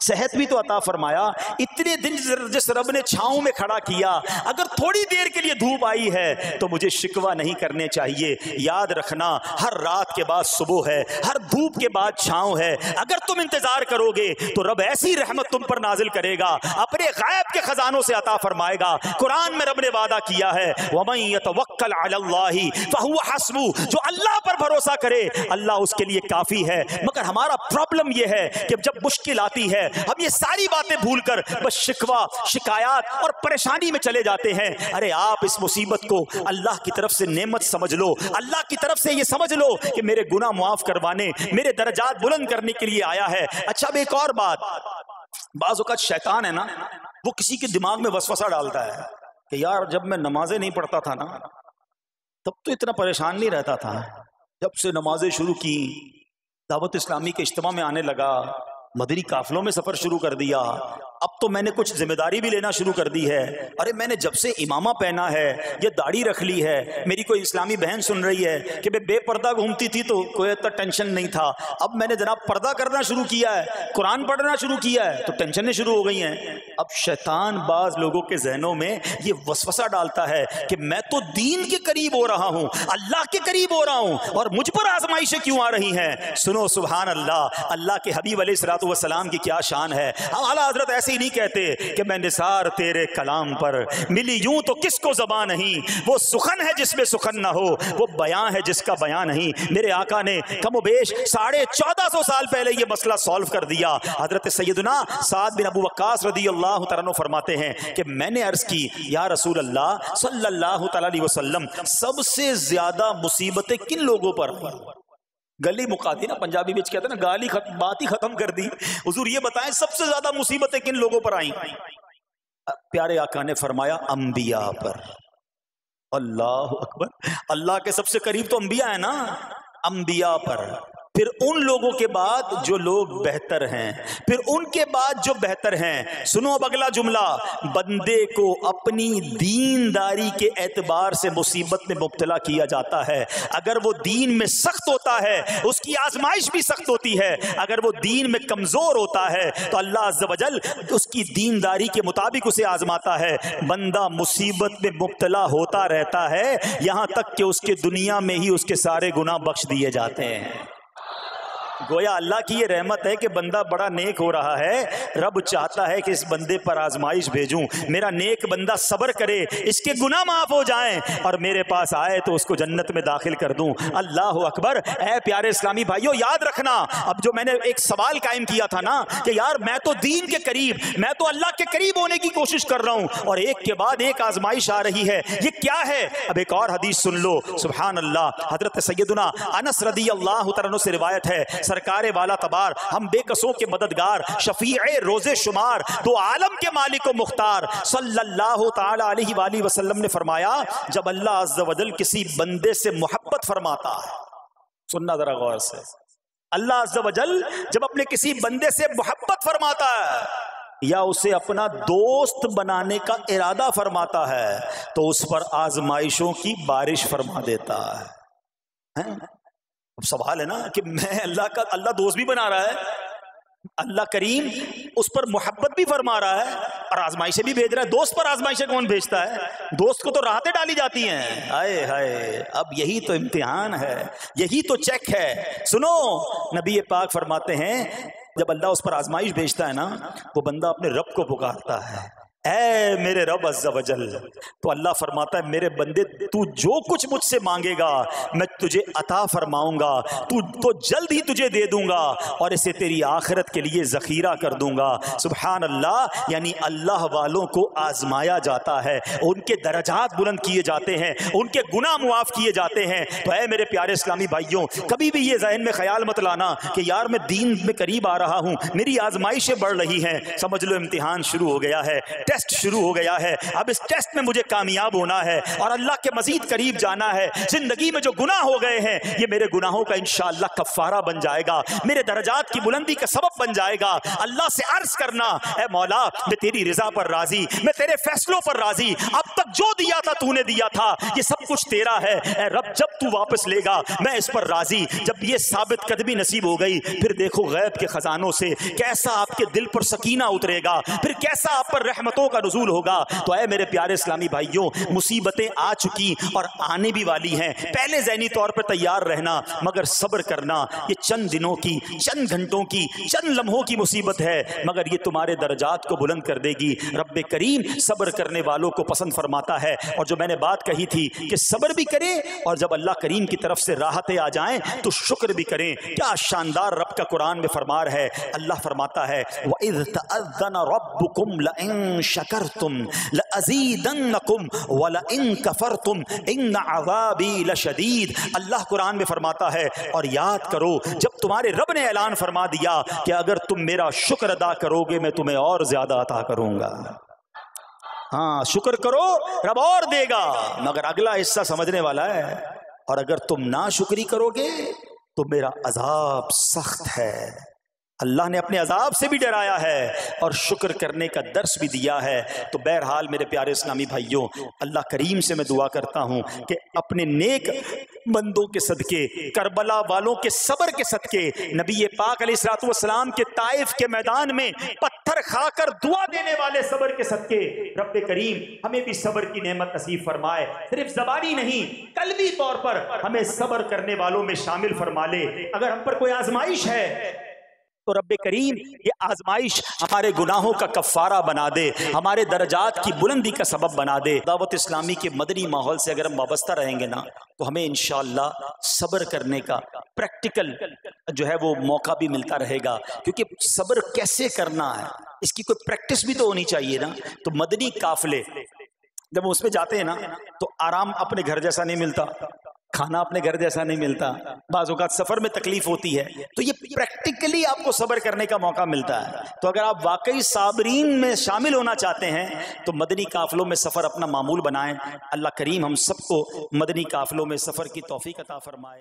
صحت بھی تو عطا فرمایا. اتنے دن جس رب نے چھاؤں میں کھڑا کیا، اگر تھوڑی دیر کے لیے دھوپ آئی ہے تو مجھے شکوہ نہیں کرنے چاہیے. یاد رکھنا، ہر رات کے بعد صبح ہے، ہر دھوپ کے بعد چھاؤں ہے. اگر تم انتظار کرو گے تو رب ایسی رحمت تم پر نازل کرے گا، اپنے غیب کے خزانوں سے عطا فرمائے گا. قرآن میں رب نے وعدہ کیا ہے، وَمَن يَتَوَكَّلْ عَلَى اللَّهِ فَهُوَ حَسْبُهُ، جو اللہ پر بھروسہ کرے اللہ اس کے لیے کافی ہے. مگر ہمارا پرابلم یہ ہے کہ جب مشکل آتی ہے ہم یہ ساری باتیں بھول کر بس شکوہ، شکایات اور پریشانی میں چلے جاتے ہیں. ارے آپ اس مصیبت کو اللہ کی طرف سے نعمت سمجھ لو، اللہ کی طرف سے یہ سمجھ لو کہ میرے گناہ معاف کروانے، میرے درجات بلند کرنے کے لیے آیا ہے. اچھا، اب ایک اور بات، بعض اوقات شیطان ہے نا، وہ کسی کے دماغ میں وسوسہ ڈالتا ہے کہ یار جب میں نمازیں نہیں پڑھتا تھا نا تب تو اتنا پریشان نہیں رہتا تھا، جب سے نمازیں شروع کی، دعوت اسلامی کے اجتماع میں آنے لگا، مدنی قافلوں میں سفر شروع کر دیا، اب تو میں نے کچھ ذمہ داری بھی لینا شروع کر دی ہے. ارے میں نے جب سے امامہ پہنا ہے، یہ داڑھی رکھ لی ہے، میری کوئی اسلامی بہن سن رہی ہے کہ بے پردہ گھومتی تھی تو کوئی اتنا ٹینشن نہیں تھا، اب میں نے جناب پردہ کرنا شروع کیا ہے، قرآن پڑھنا شروع کیا ہے تو ٹینشنیں شروع ہو گئی ہیں. اب شیطان بعض لوگوں کے ذہنوں میں یہ وسوسہ ڈالتا ہے کہ میں تو دین کے قریب ہو رہا ہوں، اللہ کے قریب ہو رہا ہوں، اور مجھ پر آزمائشیں کیوں آ رہی ہیں؟ سنو، سبحان اللہ، اللہ کے حبیب علیہ الصلوۃ والسلام کی کیا شان ہے. ہم اعلیٰ حضرت ایسے ہی نہیں کہتے کہ میں نثار تیرے کلام پر ملی یوں تو کس کو زبان نہیں، وہ سخن ہے جس میں سخن نہ ہو، وہ بیان ہے جس کا بیان نہیں. میرے آقا نے کم و بیش 1450 سال پہلے یہ مسئلہ سالو کر دیا. حضرت سیدنا سعد بن ابو وقاص رضی اللہ تعالیٰ عنہ فرماتے ہیں کہ میں نے عرض کی، یا رسول اللہ صلی اللہ تعالیٰ علیہ وسلم، سب سے زیادہ مصیبتیں کن لوگوں پر ہیں؟ گلی مکا دی نا، پنجابی بچ کہتے ہیں نا، گالی بات ہی ختم کر دی. حضور یہ بتائیں سب سے زیادہ مصیبتیں کن لوگوں پر آئیں؟ پیارے آقا نے فرمایا انبیاء پر. اللہ اکبر، اللہ کے سب سے قریب تو انبیاء ہیں نا، انبیاء پر. پھر ان لوگوں کے بعد جو لوگ بہتر ہیں، پھر ان کے بعد جو بہتر ہیں۔ سنو اب اگلا جملہ، بندے کو اپنی دینداری کے اعتبار سے مصیبت میں مبتلا کیا جاتا ہے۔ اگر وہ دین میں سخت ہوتا ہے اس کی آزمائش بھی سخت ہوتی ہے، اگر وہ دین میں کمزور ہوتا ہے تو اللہ عز و جل اس کی دینداری کے مطابق اسے آزماتا ہے۔ بندہ مصیبت میں مبتلا ہوتا رہتا ہے یہاں تک کہ اس کے دنیا میں ہی اس کے سارے گناہ بخش دیے جاتے ہیں۔ گویا اللہ کی یہ رحمت ہے کہ بندہ بڑا نیک ہو رہا ہے، رب چاہتا ہے کہ اس بندے پر آزمائش بھیجوں، میرا نیک بندہ صبر کرے، اس کے گناہ معاف ہو جائیں اور میرے پاس آئے تو اس کو جنت میں داخل کر دوں۔ اللہ اکبر۔ اے پیارے اسلامی بھائیوں، یاد رکھنا، اب جو میں نے ایک سوال قائم کیا تھا نا کہ یار میں تو دین کے قریب، میں تو اللہ کے قریب ہونے کی کوشش کر رہا ہوں اور ایک کے بعد ایک آزمائش آ رہی ہے، یہ کیا ہے؟ اب ایک اور حدیث سن لو، سبحان اللہ۔ حضرت سیدنا انس رضی اللہ تعالیٰ عنہ سے روایت ہے، سرکار والا تبار، ہم بے کسوں کے مددگار، شفیع روز شمار، دو عالم کے مالک و مختار صلی اللہ تعالی علیہ وآلہ وسلم نے فرمایا، جب اللہ عز و جل کسی بندے سے محبت فرماتا ہے، سننا ذرا غور سے، اللہ عز و جل جب اپنے کسی بندے سے محبت فرماتا ہے یا اسے اپنا دوست بنانے کا ارادہ فرماتا ہے تو اس پر آزمائشوں کی بارش فرما دیتا ہے۔ اب سوال ہے نا کہ میں اللہ دوست بھی بنا رہا ہے، اللہ کریم اس پر محبت بھی فرما رہا ہے اور آزمائشیں بھی بھیج رہا ہے۔ دوست پر آزمائشیں کون بھیجتا ہے؟ دوست کو تو راحتیں ڈالی جاتی ہیں۔ ہائے ہائے، اب یہی تو امتحان ہے، یہی تو چیک ہے۔ سنو، نبی پاک فرماتے ہیں جب اللہ اس پر آزمائش بھیجتا ہے نا، وہ بندہ اپنے رب کو پکارتا ہے، اے میرے رب عز و جل، تو اللہ فرماتا ہے میرے بندے تو جو کچھ مجھ سے مانگے گا میں تجھے عطا فرماؤں گا، تو جلد ہی تجھے دے دوں گا اور اسے تیری آخرت کے لیے ذخیرہ کر دوں گا۔ سبحان اللہ، یعنی اللہ والوں کو آزمایا جاتا ہے، ان کے درجات بلند کیے جاتے ہیں، ان کے گناہ معاف کیے جاتے ہیں۔ تو اے میرے پیارے اسلامی بھائیوں، کبھی بھی یہ ذہن میں خیال مت لانا کہ یار میں دین میں قریب آ رہا ہوں، میری آزمائشیں بڑھ رہی ہیں، سمجھ لو امتحان شروع ہو گیا ہے، ٹیسٹ شروع ہو گیا ہے، اب اس ٹیسٹ میں مجھے کامیاب ہونا ہے اور اللہ کے مزید قریب جانا ہے۔ زندگی میں جو گناہ ہو گئے ہیں یہ میرے گناہوں کا انشاءاللہ کفارہ بن جائے گا، میرے درجات کی بلندی کا سبب بن جائے گا۔ اللہ سے عرض کرنا، اے مولا میں تیری رضا پر راضی، میں تیرے فیصلوں پر راضی، اب تک جو دیا تھا تو نے دیا تھا، یہ سب کچھ تیرا ہے، اے رب جب تو واپس لے گا میں اس پر راضی۔ جب یہ ثابت قدمی نصیب ہو گئی پھر دیکھو غیب کے خزانوں سے کیسا آپ کے دل پر سکینہ اترے گا، پھر کیسا آپ پر رحمتوں کا نزول ہوگا۔ تو اے میرے پیارے اسلامی بھائیوں، مصیبتیں آ چکی اور آنے بھی والی ہیں، پہلے ذہنی طور پر تیار رہنا، مگر صبر کرنا۔ یہ چند دنوں کی، چند گھنٹوں کی، چند لمحوں کی مصیبت ہے مگر یہ تمہارے درجات کو بلند کر دے گی۔ رب کریم صبر کرنے والوں کو پسند فرماتا ہے، اور جو میں نے بات کہی تھی کہ صبر بھی کریں اور جب اللہ کریم کی طرف سے راحتیں آ جائیں تو شکر بھی کریں۔ کیا شاندار رب کا قرآن میں فرمان ہے، اللہ فرماتا ہے وَإِذْ تَأَذَّنَ رَبُّكُمْ لَئِن شَكَرْتُمْ لَأَزِيدَنَّكُمْ وَلَئِن كَفَرْتُمْ إِنَّ عَذَابِي لَشَدِيدٌ۔ اللہ قرآن میں فرماتا ہے اور یاد کرو جب تمہارے رب نے اعلان فرما دیا کہ اگر تم میرا شکر ادا کرو گے میں تمہیں اور زیادہ عطا کروں گا۔ ہاں شکر کرو رب اور دے گا، مگر اگلا حصہ سمجھنے والا ہے، اور اگر تم ناشکری کرو گے تو میرا عذاب سخت ہے۔ اللہ نے اپنے عذاب سے بھی ڈرایا ہے اور شکر کرنے کا درس بھی دیا ہے۔ تو بہرحال میرے پیارے اسلامی بھائیوں، اللہ کریم سے میں دعا کرتا ہوں کہ اپنے نیک بندوں کے صدقے، کربلا والوں کے صبر کے صدقے، نبی پاک علیہ الصلوۃ والسلام کے طائف کے میدان میں پتھر کھا کر دعا دینے والے صبر کے صدقے، رب کریم ہمیں بھی صبر کی نعمت نصیب فرمائے، صرف زبانی نہیں قلبی طور پر ہمیں صبر کرنے والوں میں شامل فرما لے۔ اگر ہم پر کوئی آزمائش ہے تو رب کریم یہ آزمائش ہمارے گناہوں کا کفارہ بنا دے، ہمارے درجات کی بلندی کا سبب بنا دے۔ دعوت اسلامی کے مدنی ماحول سے اگر ہم وابستہ رہیں گے نا تو ہمیں انشاءاللہ صبر کرنے کا پریکٹیکل جو ہے وہ موقع بھی ملتا رہے گا، کیونکہ صبر کیسے کرنا ہے اس کی کوئی پریکٹس بھی تو ہونی چاہیے نا۔ تو مدنی قافلے جب اس میں جاتے ہیں نا تو آرام اپنے گھر جیسا نہیں ملتا، کھانا اپنے گھر جیسا نہیں ملتا، بعض اوقات سفر میں تکلیف ہوتی ہے، تو یہ پریکٹیکلی آپ کو صبر کرنے کا موقع ملتا ہے۔ تو اگر آپ واقعی صابرین میں شامل ہونا چاہتے ہیں تو مدنی قافلوں میں سفر اپنا معمول بنائیں۔ اللہ کریم ہم سب کو مدنی قافلوں میں سفر کی توفیق عطا فرمائے۔